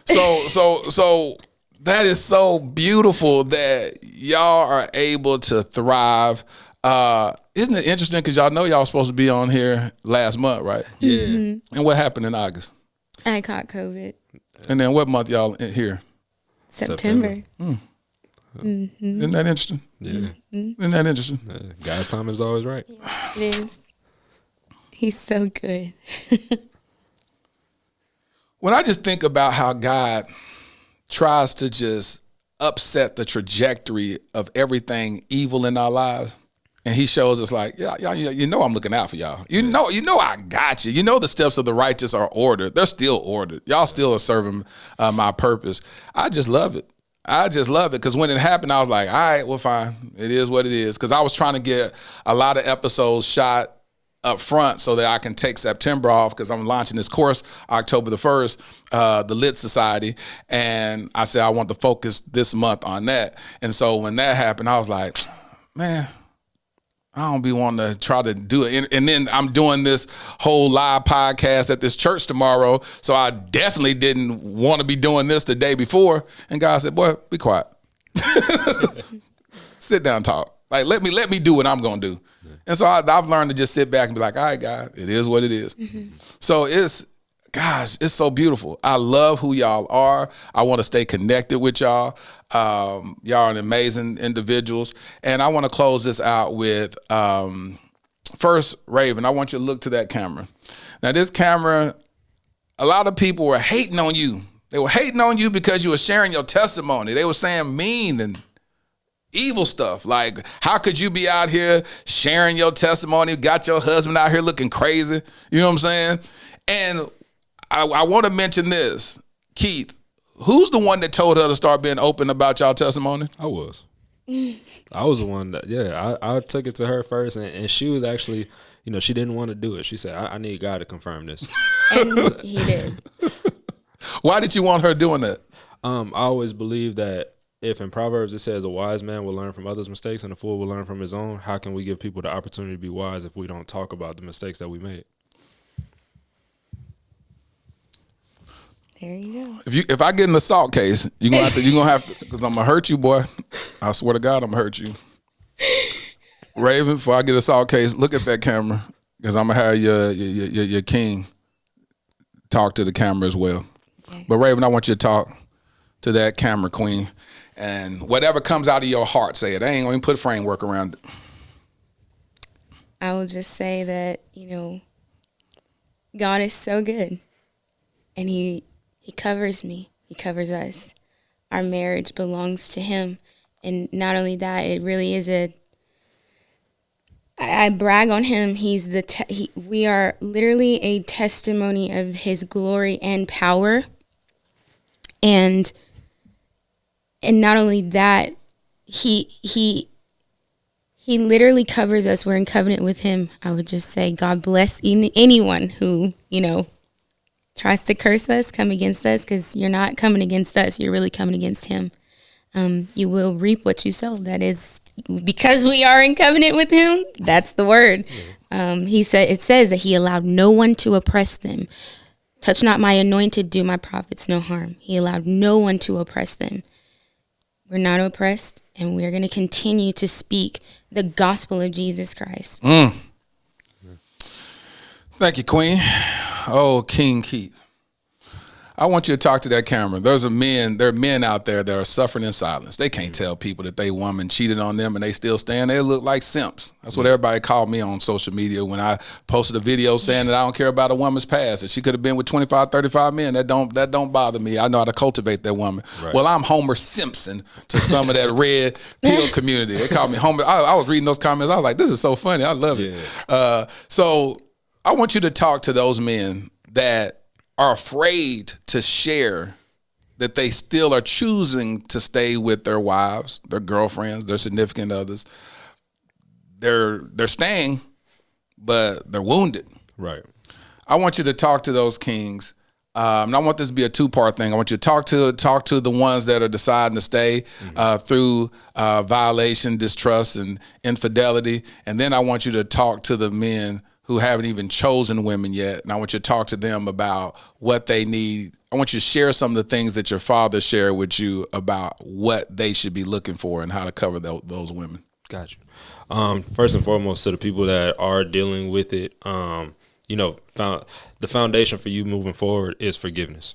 A: So that is so beautiful that y'all are able to thrive. Isn't it interesting? Because y'all know y'all supposed to be on here last month, right?
B: Yeah.
A: And what happened in August?
M: I caught COVID.
A: And then what month y'all here?
M: September.
A: Isn't that interesting?
B: Yeah.
A: Isn't that interesting?
B: God's timing is always right.
M: It is. He's so good.
A: When I just think about how God tries to just upset the trajectory of everything evil in our lives, and he shows us like, yeah, you know I'm looking out for y'all. You know I got you. You know the steps of the righteous are ordered. They're still ordered. Y'all still are serving my purpose. I just love it. I just love it because when it happened, I was like, all right, well, fine. It is what it is. Because I was trying to get a lot of episodes shot up front so that I can take September off because I'm launching this course October the 1st, the Lit Society. And I said I want to focus this month on that. And so when that happened, I was like, man, I don't be wanting to try to do it. And then I'm doing this whole live podcast at this church tomorrow. So I definitely didn't want to be doing this the day before. And God said, boy, be quiet. Sit down and talk. Like, let me do what I'm going to do. And so I've learned to just sit back and be like, all right, God, it is what it is. So it's so beautiful. I love who y'all are. I want to stay connected with y'all. Y'all are amazing individuals. And I want to close this out with, first, Raven, I want you to look to that camera. Now, this camera, a lot of people were hating on you. They were hating on you because you were sharing your testimony. They were saying mean and evil stuff. Like, how could you be out here sharing your testimony, got your husband out here looking crazy? You know what I'm saying? And I want to mention this. Keith, who's the one that told her to start being open about y'all testimony?
B: I was. I was the one that, I took it to her first, and she was actually, you know, she didn't want to do it. She said, I need God to confirm this.
M: And he did.
A: Why did you want her doing that?
B: I always believe that if in Proverbs it says a wise man will learn from others' mistakes and a fool will learn from his own, how can we give people the opportunity to be wise if we don't talk about the mistakes that we made?
M: There you go.
A: If I get an assault case, you're gonna have to, because I'm gonna hurt you, boy. I swear to God, I'm gonna hurt you. Raven, before I get an assault case, look at that camera, because I'm gonna have your king talk to the camera as well. Okay. But Raven, I want you to talk to that camera queen, and whatever comes out of your heart, say it. I ain't gonna even put a framework around it.
M: I will just say that, you know, God is so good, and He covers me. He covers us. Our marriage belongs to Him, And not only that, it really is I brag on him. He's we are literally a testimony of his glory and power. And not only that, he literally covers us. We're in covenant with him. I would just say, God bless anyone who, tries to curse us, come against us, because you're not coming against us. You're really coming against him. You will reap what you sow. That is because we are in covenant with him. That's the word. It says that he allowed no one to oppress them. Touch not my anointed, do my prophets no harm. He allowed no one to oppress them. We're not oppressed, and we're going to continue to speak the gospel of Jesus Christ.
A: Thank you, Queen. Oh, King Keith. I want you to talk to that camera. There are men out there that are suffering in silence. They can't tell people that they woman cheated on them and they still stand. They look like simps. That's what everybody called me on social media when I posted a video saying that I don't care about a woman's past, that she could have been with 25, 35 men. That don't bother me. I know how to cultivate that woman. Right. Well, I'm Homer Simpson to some of that red pill community. They called me Homer. I was reading those comments. I was like, this is so funny. I love it. So I want you to talk to those men that are afraid to share that they still are choosing to stay with their wives, their girlfriends, their significant others. They're staying, but they're wounded.
B: Right.
A: I want you to talk to those kings. And I want this to be a two-part thing. I want you to talk to the ones that are deciding to stay through violation, distrust, and infidelity. And then I want you to talk to the men who haven't even chosen women yet. And I want you to talk to them about what they need. I want you to share some of the things that your father shared with you about what they should be looking for and how to cover those women.
B: Gotcha. First and foremost, to the people that are dealing with it, the foundation for you moving forward is forgiveness.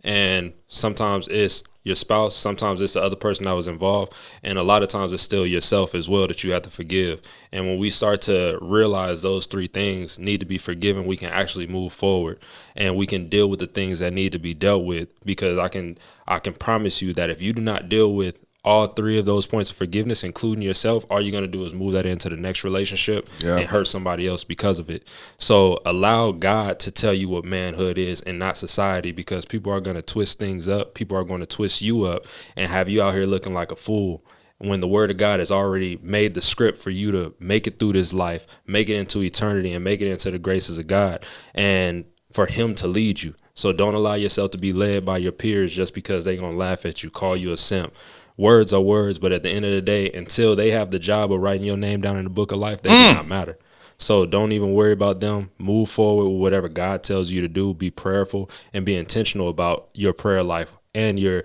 B: And sometimes it's your spouse, sometimes it's the other person that was involved, and a lot of times it's still yourself as well that you have to forgive. And when we start to realize those three things need to be forgiven, we can actually move forward and we can deal with the things that need to be dealt with. Because I can promise you that if you do not deal with all three of those points of forgiveness, including yourself, all you're going to do is move that into the next relationship and hurt somebody else because of it. So allow God to tell you what manhood is and not society, because people are going to twist things up. People are going to twist you up and have you out here looking like a fool when the word of God has already made the script for you to make it through this life, make it into eternity, and make it into the graces of God, and for him to lead you. So don't allow yourself to be led by your peers just because they're going to laugh at you, call you a simp. Words are words, but at the end of the day, until they have the job of writing your name down in the book of life, they do not matter. So don't even worry about them. Move forward with whatever God tells you to do. Be prayerful and be intentional about your prayer life and your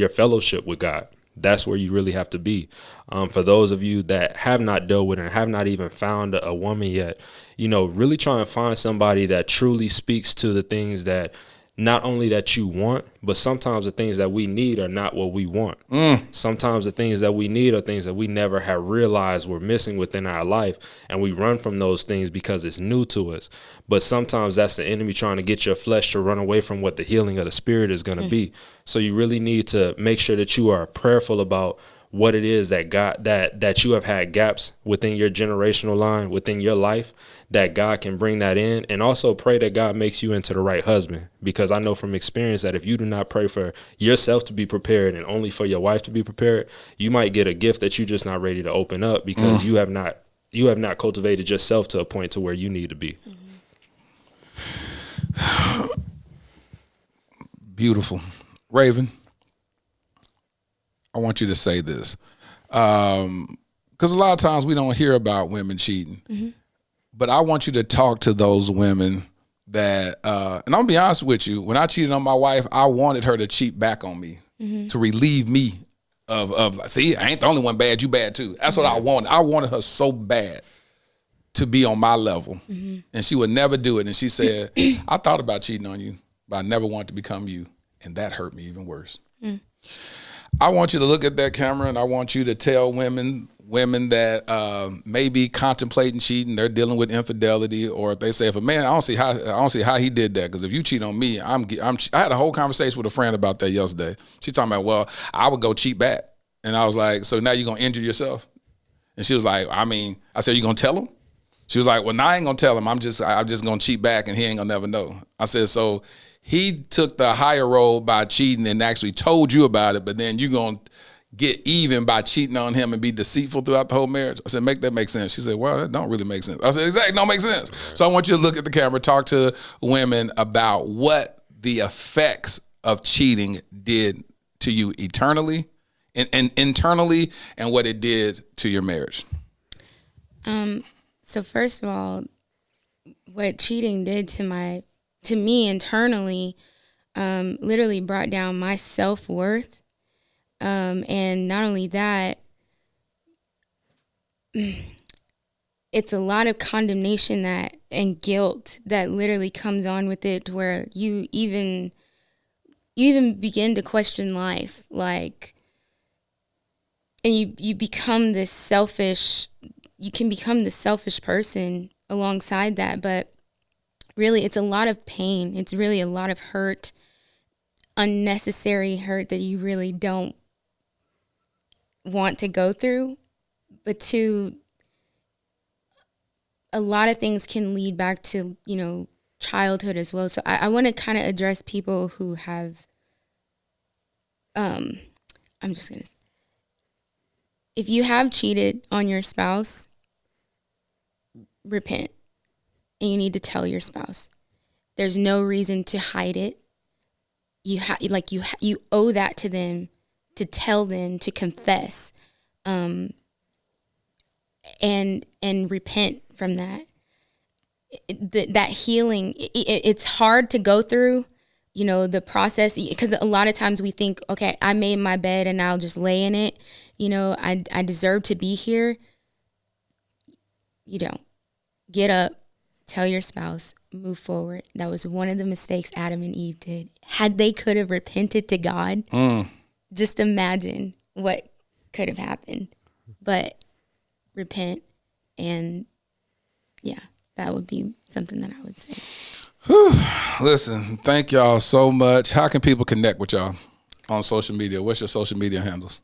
B: fellowship with God. That's where you really have to be. For those of you that have not dealt with and have not even found a woman yet, really try and find somebody that truly speaks to the things that not only that you want, but sometimes the things that we need are not what we want. Sometimes the things that we need are things that we never have realized were missing within our life, and we run from those things because it's new to us. But sometimes that's the enemy trying to get your flesh to run away from what the healing of the spirit is going to be. So you really need to make sure that you are prayerful about what it is that God that you have had gaps within your generational line, within your life, that God can bring that in. And also pray that God makes you into the right husband, because I know from experience that if you do not pray for yourself to be prepared and only for your wife to be prepared, you might get a gift that you're just not ready to open up because you have not cultivated yourself to a point to where you need to be.
A: Beautiful. Raven, I want you to say this, because a lot of times we don't hear about women cheating, but I want you to talk to those women that, and I'm gonna be honest with you, when I cheated on my wife, I wanted her to cheat back on me, to relieve me of see, I ain't the only one bad, you bad too. That's what I wanted. I wanted her so bad to be on my level, and she would never do it. And she said, I thought about cheating on you, but I never wanted to become you. And that hurt me even worse. I want you to look at that camera and I want you to tell women women that may be contemplating cheating, they're dealing with infidelity, or if they say, if a man, I don't see how he did that, because if you cheat on me, I had a whole conversation with a friend about that yesterday. She's talking about, well, I would go cheat back, and I was like, so now you're gonna injure yourself? And she was like, I said, you gonna tell him? She was like, well, now I ain't gonna tell him. I'm just gonna cheat back, and he ain't gonna never know. I said, so he took the higher road by cheating and actually told you about it, but then you gonna get even by cheating on him and be deceitful throughout the whole marriage? I said, make that make sense. She said, well, that don't really make sense. I said, exactly, don't make sense. So I want you to look at the camera, talk to women about what the effects of cheating did to you eternally and internally, and what it did to your marriage.
M: So first of all, what cheating did to me internally, literally brought down my self-worth. And not only that, it's a lot of condemnation and guilt that literally comes on with it, where you even begin to question life, like, and you become this selfish. You can become the selfish person alongside that, but really it's a lot of pain. It's really a lot of hurt, unnecessary hurt that you really don't want to go through. But a lot of things can lead back to, childhood as well. So I want to kind of address people who have, if you have cheated on your spouse, repent. And you need to tell your spouse. There's no reason to hide it. You owe that to them, to tell them, to confess, and repent from that. That healing, it's hard to go through, the process, because a lot of times we think, okay, I made my bed and I'll just lay in it. I deserve to be here. You don't. Get up, tell your spouse, move forward. That was one of the mistakes Adam and Eve did. Had they could have repented to God, just imagine what could have happened. But repent, and yeah, that would be something that I would say.
A: Whew. Listen, thank y'all so much. How can people connect with y'all on social media? What's your social media handles?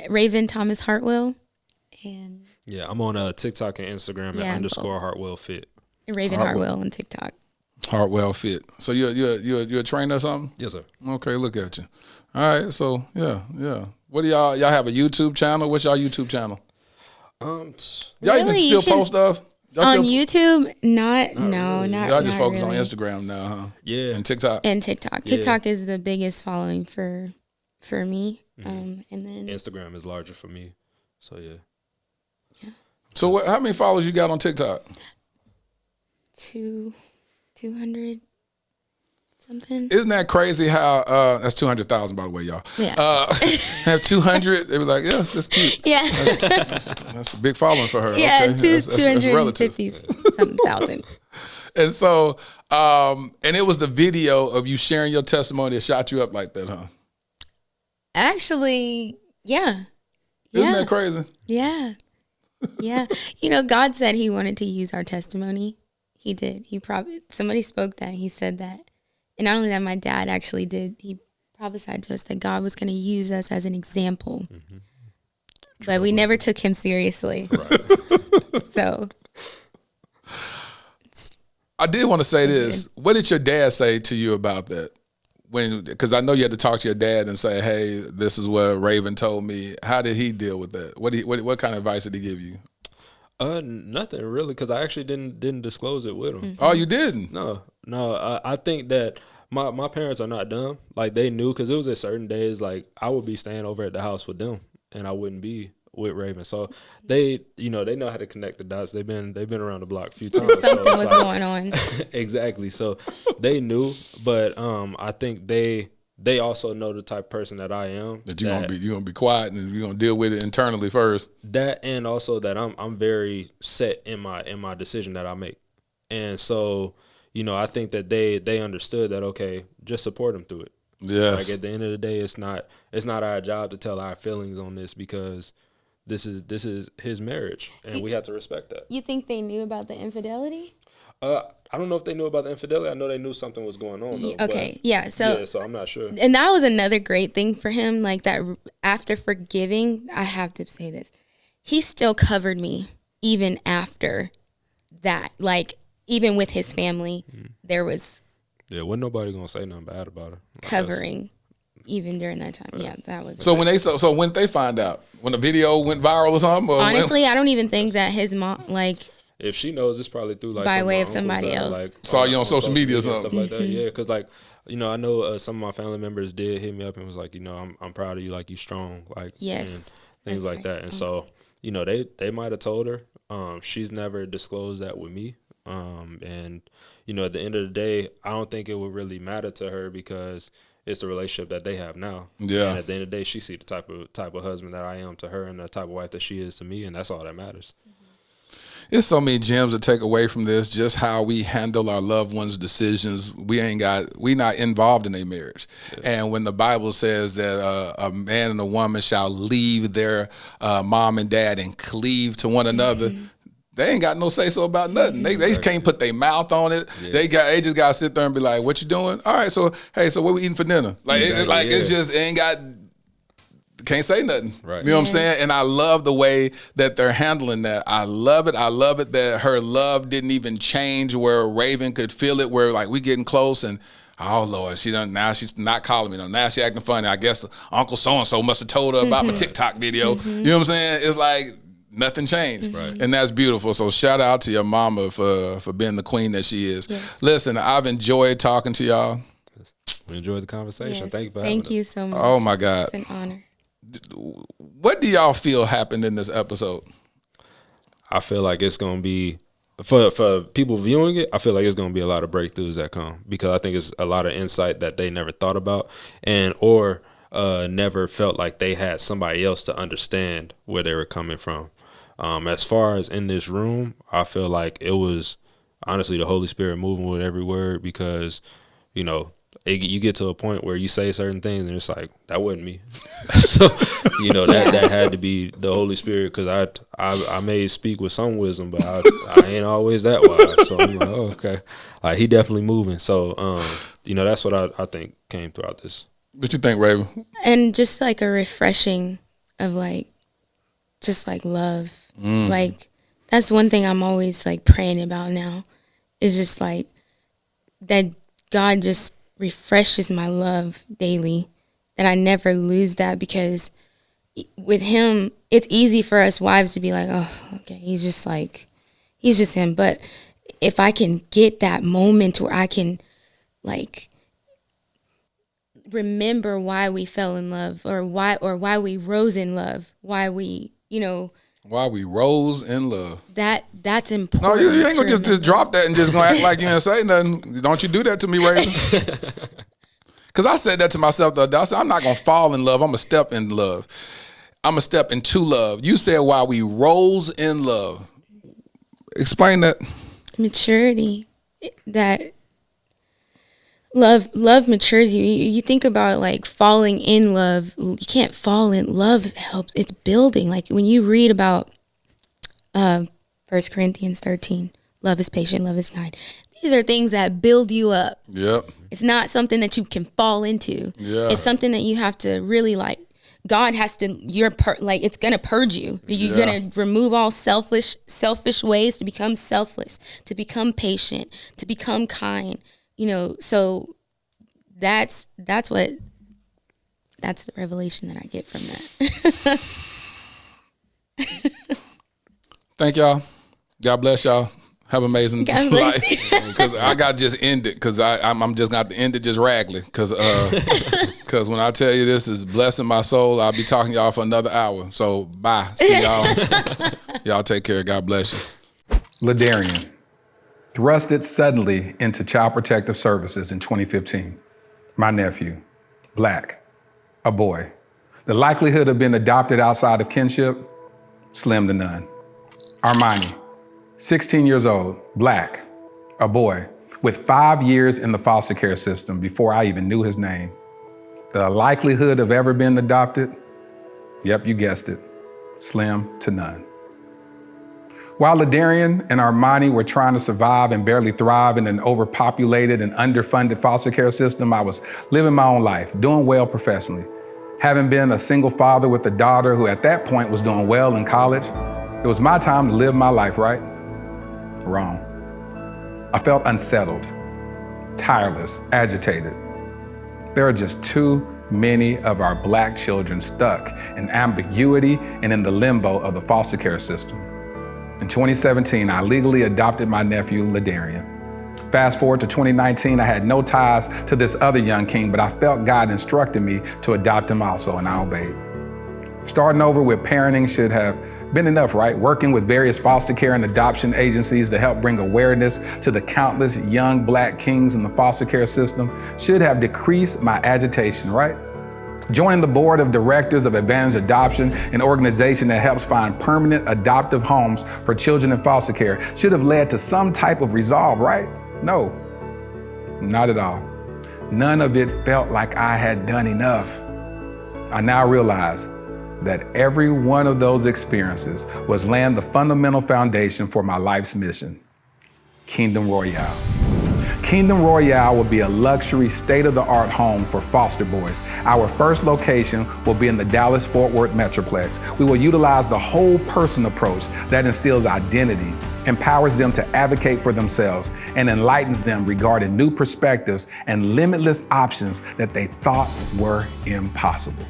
M: Raven Thomas Hartwell. And
B: yeah, I'm on TikTok and Instagram at _Hartwell Fit.
M: Raven Hartwell on TikTok.
A: Hartwell Fit. So you're a trainer or something?
B: Yes, sir.
A: Okay, look at you. All right, so yeah. What do y'all have a YouTube channel? What's y'all YouTube channel?
B: Y'all
A: even still post stuff?
M: On YouTube? Not
A: Y'all just focus
M: really.
A: on Instagram now, huh?
B: Yeah.
A: And TikTok.
M: TikTok is the biggest following for me. And then
B: Instagram is larger for me. So yeah.
A: So how many followers you got on TikTok?
M: 200 something.
A: Isn't that crazy how that's 200,000 by the way, y'all.
M: Yeah.
A: Have 200, they be like, yes, that's cute.
M: Yeah.
A: That's a big following for her.
M: Yeah,
A: okay.
M: 250 something thousand.
A: And so and it was the video of you sharing your testimony that shot you up like that, huh?
M: Actually, yeah.
A: Isn't that crazy?
M: Yeah. Yeah. God said he wanted to use our testimony. He did. Somebody spoke that. He said that. And not only that, my dad actually did. He prophesied to us that God was going to use us as an example. Mm-hmm. But we never took him seriously. Right. So.
A: I did want to say this. What did your dad say to you about that? Because I know you had to talk to your dad and say, hey, this is what Raven told me. How did he deal with that? What kind of advice did he give you?
B: Nothing really, because I actually didn't disclose it with him.
A: Mm-hmm. Oh, you didn't?
B: No. I think that my parents are not dumb. Like, they knew, because it was at certain days, like, I would be staying over at the house with them, and I wouldn't be with Raven. So they know how to connect the dots. They've been around the block a few times.
M: Something was going on.
B: Exactly. So they knew, but I think they also know the type of person that I am.
A: That you're gonna be quiet and you're gonna deal with it internally first.
B: That, and also that I'm very set in my decision that I make. And so, I think that they understood that, okay, just support them through it.
A: Yes.
B: Like, at the end of the day, it's not our job to tell our feelings on this, because this is his marriage, and we have to respect that.
M: You think they knew about the infidelity?
B: I don't know if they knew about the infidelity. I know they knew something was going on, though.
M: Okay, yeah. So
B: I'm not sure.
M: And that was another great thing for him. Like that, after forgiving, I have to say this, he still covered me even after that. Like even with his family, there was
B: wasn't nobody gonna say nothing bad about her.
M: Covering. Even during that time, yeah, that was.
A: So when they find out, when the video went viral or something, or
M: honestly, I don't even think that his mom, like,
B: if she knows, it's probably through like
M: by way of somebody else,
B: like
A: saw you on social media or something,
B: stuff like that. Yeah, because like I know some of my family members did hit me up and was like, I'm proud of you, like you strong, like
M: yes,
B: and things like that. And so they might have told her. She's never disclosed that with me. And at the end of the day, I don't think it would really matter to her because it's the relationship that they have now.
A: Yeah.
B: And at the end of the day, she sees the type of husband that I am to her and the type of wife that she is to me, and that's all that matters.
A: There's so many gems to take away from this, just how we handle our loved ones' decisions. We not involved in a marriage. Yes. And when the Bible says that a man and a woman shall leave their mom and dad and cleave to one another, they ain't got no say so about nothing. They can't put their mouth on it. Yeah. They just gotta sit there and be like, "What you doing? All right, so what we eating for dinner?" Like it's just can't say nothing.
B: Right.
A: You know what I'm saying? And I love the way that they're handling that. I love it. I love it that her love didn't even change where Raven could feel it, where like we getting close and oh Lord, now she's not calling me. Now she acting funny. I guess Uncle so-and-so must have told her about my TikTok video. You know what I'm saying? It's like nothing changed.
B: Right.
A: And that's beautiful. So shout out to your mama for being the queen that she is.
M: Yes.
A: Listen, I've enjoyed talking to y'all.
B: We enjoyed the conversation.
M: Yes.
B: Thank you for having us.
M: Thank you so much.
A: Oh my God.
M: It's an honor.
A: What do y'all feel happened in this episode?
B: I feel like it's going to be, for people viewing it, I feel like it's going to be a lot of breakthroughs that come because I think it's a lot of insight that they never thought about or never felt like they had somebody else to understand where they were coming from. As far as in this room, I feel like it was honestly the Holy Spirit moving with every word because, you get to a point where you say certain things and it's like, that wasn't me. So, that had to be the Holy Spirit because I may speak with some wisdom, but I ain't always that wise. So I'm like, oh, okay. Like he definitely moving. So, that's what I think came throughout this.
A: What you think, Raven?
M: And just like a refreshing of just like love. Like that's one thing I'm always like praying about now is just like that God just refreshes my love daily, that I never lose that because with him, it's easy for us wives to be like, oh, okay, he's just him. But if I can get that moment where I can like remember why we fell in love or why we rose in love, why we rose in love. That's important.
A: No, you ain't gonna just drop that and just gonna act like you didn't say nothing. Don't you do that to me, Raven? Because I said that to myself the other day. I said, I'm not gonna fall in love. I'm gonna step in love. I'm gonna step into love. You said why we rose in love. Explain that.
M: Maturity. That love matures you. You think about like falling in love. You can't fall in love. Helps. It's building. Like when you read about 1 Corinthians 13, love is patient, love is kind. These are things that build you up.
A: Yep.
M: It's not something that you can fall into.
A: Yeah.
M: It's something that you have to really like. God has to. It's gonna purge you. You're gonna remove all selfish ways to become selfless, to become patient, to become kind. So that's the revelation that I get from that.
A: Thank y'all. God bless y'all. Have an amazing
M: God bless you.
A: Because I got to just end it because I'm just going to end it just raggedly because when I tell you this is blessing my soul, I'll be talking to y'all for another hour. So bye. See y'all. Y'all take care. God bless you.
N: Ladarian, thrusted suddenly into Child Protective Services in 2015. My nephew, Black, a boy. The likelihood of being adopted outside of kinship, slim to none. Armani, 16 years old, Black, a boy, with 5 years in the foster care system before I even knew his name. The likelihood of ever being adopted, yep, you guessed it,
O: slim to none. While Ladarian and Armani were trying to survive and barely thrive in an overpopulated and underfunded foster care system, I was living my own life, doing well professionally. Having been a single father with a daughter who at that point was doing well in college, it was my time to live my life, right? Wrong. I felt unsettled, tireless, agitated. There are just too many of our Black children stuck in ambiguity and in the limbo of the foster care system. In 2017, I legally adopted my nephew, Ladarian. Fast forward to 2019, I had no ties to this other young king, but I felt God instructed me to adopt him also, and I obeyed. Starting over with parenting should have been enough, right? Working with various foster care and adoption agencies to help bring awareness to the countless young Black kings in the foster care system should have decreased my agitation, right? Joining the board of directors of Advantage Adoption, an organization that helps find permanent adoptive homes for children in foster care, should have led to some type of resolve, right? No, not at all. None of it felt like I had done enough. I now realize that every one of those experiences was laying the fundamental foundation for my life's mission, Kingdom Royale. Kingdom Royale will be a luxury, state-of-the-art home for foster boys. Our first location will be in the Dallas-Fort Worth Metroplex. We will utilize the whole person approach that instills identity, empowers them to advocate for themselves, and enlightens them regarding new perspectives and limitless options that they thought were impossible.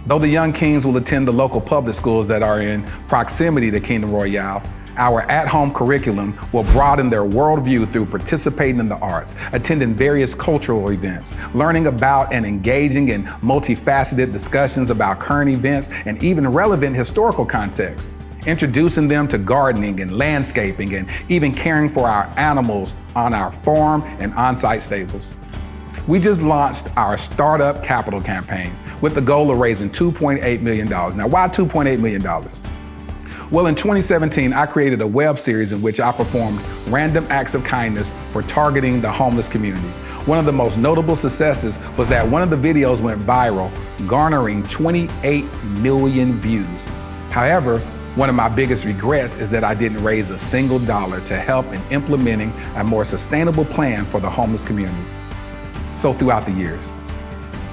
O: Though the young kings will attend the local public schools that are in proximity to Kingdom Royale, our at-home curriculum will broaden their worldview through participating in the arts, attending various cultural events, learning about and engaging in multifaceted discussions about current events and even relevant historical context, introducing them to gardening and landscaping and even caring for our animals on our farm and on-site stables. We just launched our Startup Capital campaign with the goal of raising $2.8 million. Now, why $2.8 million? Well, in 2017, I created a web series in which I performed random acts of kindness for targeting the homeless community. One of the most notable successes was that one of the videos went viral, garnering 28 million views. However, one of my biggest regrets is that I didn't raise a single dollar to help in implementing a more sustainable plan for the homeless community. So throughout the years,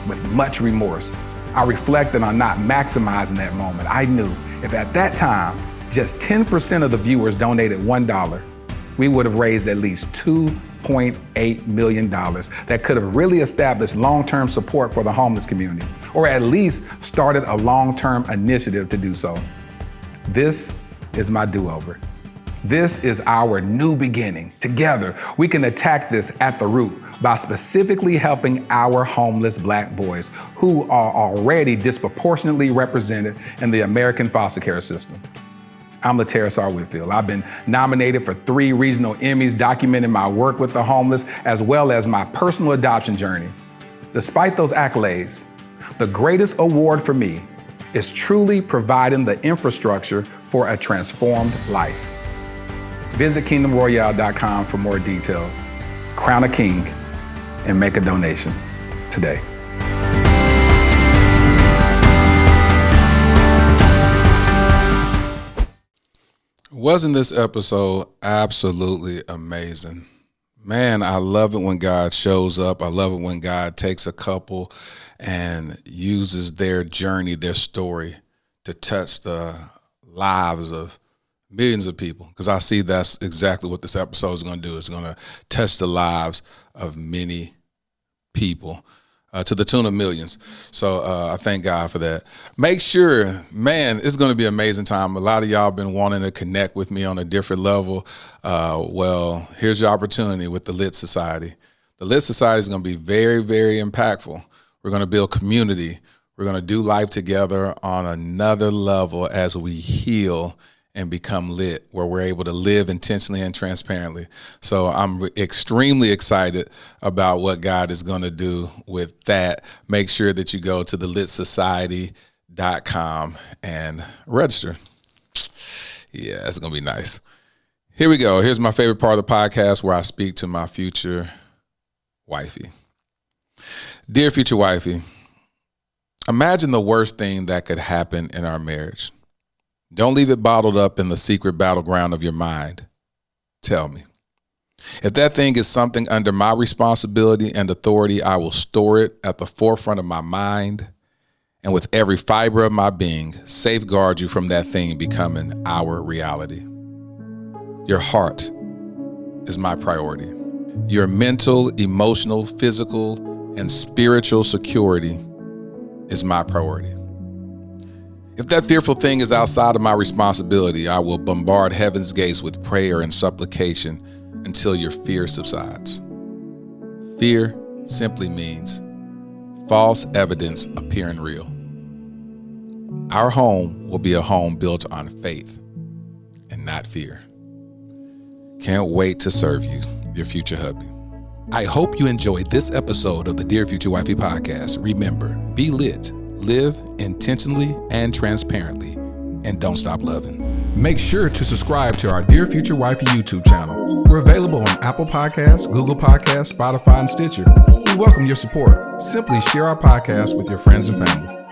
O: with much remorse, I reflected on not maximizing that moment. I knew if at that time, just 10% of the viewers donated $1, we would have raised at least $2.8 million that could have really established long-term support for the homeless community, or at least started a long-term initiative to do so. This is my do-over. This is our new beginning. Together, we can attack this at the root by specifically helping our homeless Black boys who are already disproportionately represented in the American foster care system. I'm Lateris R. Whitfield. I've been nominated for 3 regional Emmys documenting my work with the homeless as well as my personal adoption journey. Despite those accolades, the greatest award for me is truly providing the infrastructure for a transformed life. Visit kingdomroyale.com for more details. Crown a king and make a donation today.
A: Wasn't this episode absolutely amazing? Man, I love it when God shows up. I love it when God takes a couple and uses their journey, their story to touch the lives of millions of people, because I see that's exactly what this episode is going to do. It's going to touch the lives of many people to the tune of millions. So I thank God for that. Make sure, man, it's going to be an amazing time. A lot of y'all been wanting to connect with me on a different level. Well, here's your opportunity with the Lit Society. The Lit Society is going to be very, very impactful. We're going to build community. We're going to do life together on another level as we heal and become lit, where we're able to live intentionally and transparently. So I'm extremely excited about what God is going to do with that. Make sure that you go to thelitsociety.com and register. Yeah, it's going to be nice. Here we go. Here's my favorite part of the podcast where I speak to my future wifey. Dear future wifey, Imagine the worst thing that could happen in our marriage. Don't leave it bottled up in the secret battleground of your mind. Tell me. If that thing is something under my responsibility and authority, I will store it at the forefront of my mind and with every fiber of my being, safeguard you from that thing becoming our reality. Your heart is my priority. Your mental, emotional, physical, and spiritual security is my priority. If that fearful thing is outside of my responsibility, I will bombard heaven's gates with prayer and supplication until your fear subsides. Fear simply means false evidence appearing real. Our home will be a home built on faith and not fear. Can't wait to serve you, your future hubby.
F: I hope you enjoyed this episode of the Dear Future Wifey podcast. Remember, be lit, live intentionally and transparently, and don't stop loving. Make sure to subscribe to our Dear Future Wifey YouTube channel. We're available on Apple Podcasts, Google Podcasts, Spotify, and Stitcher. We welcome your support. Simply share our podcast with your friends and family.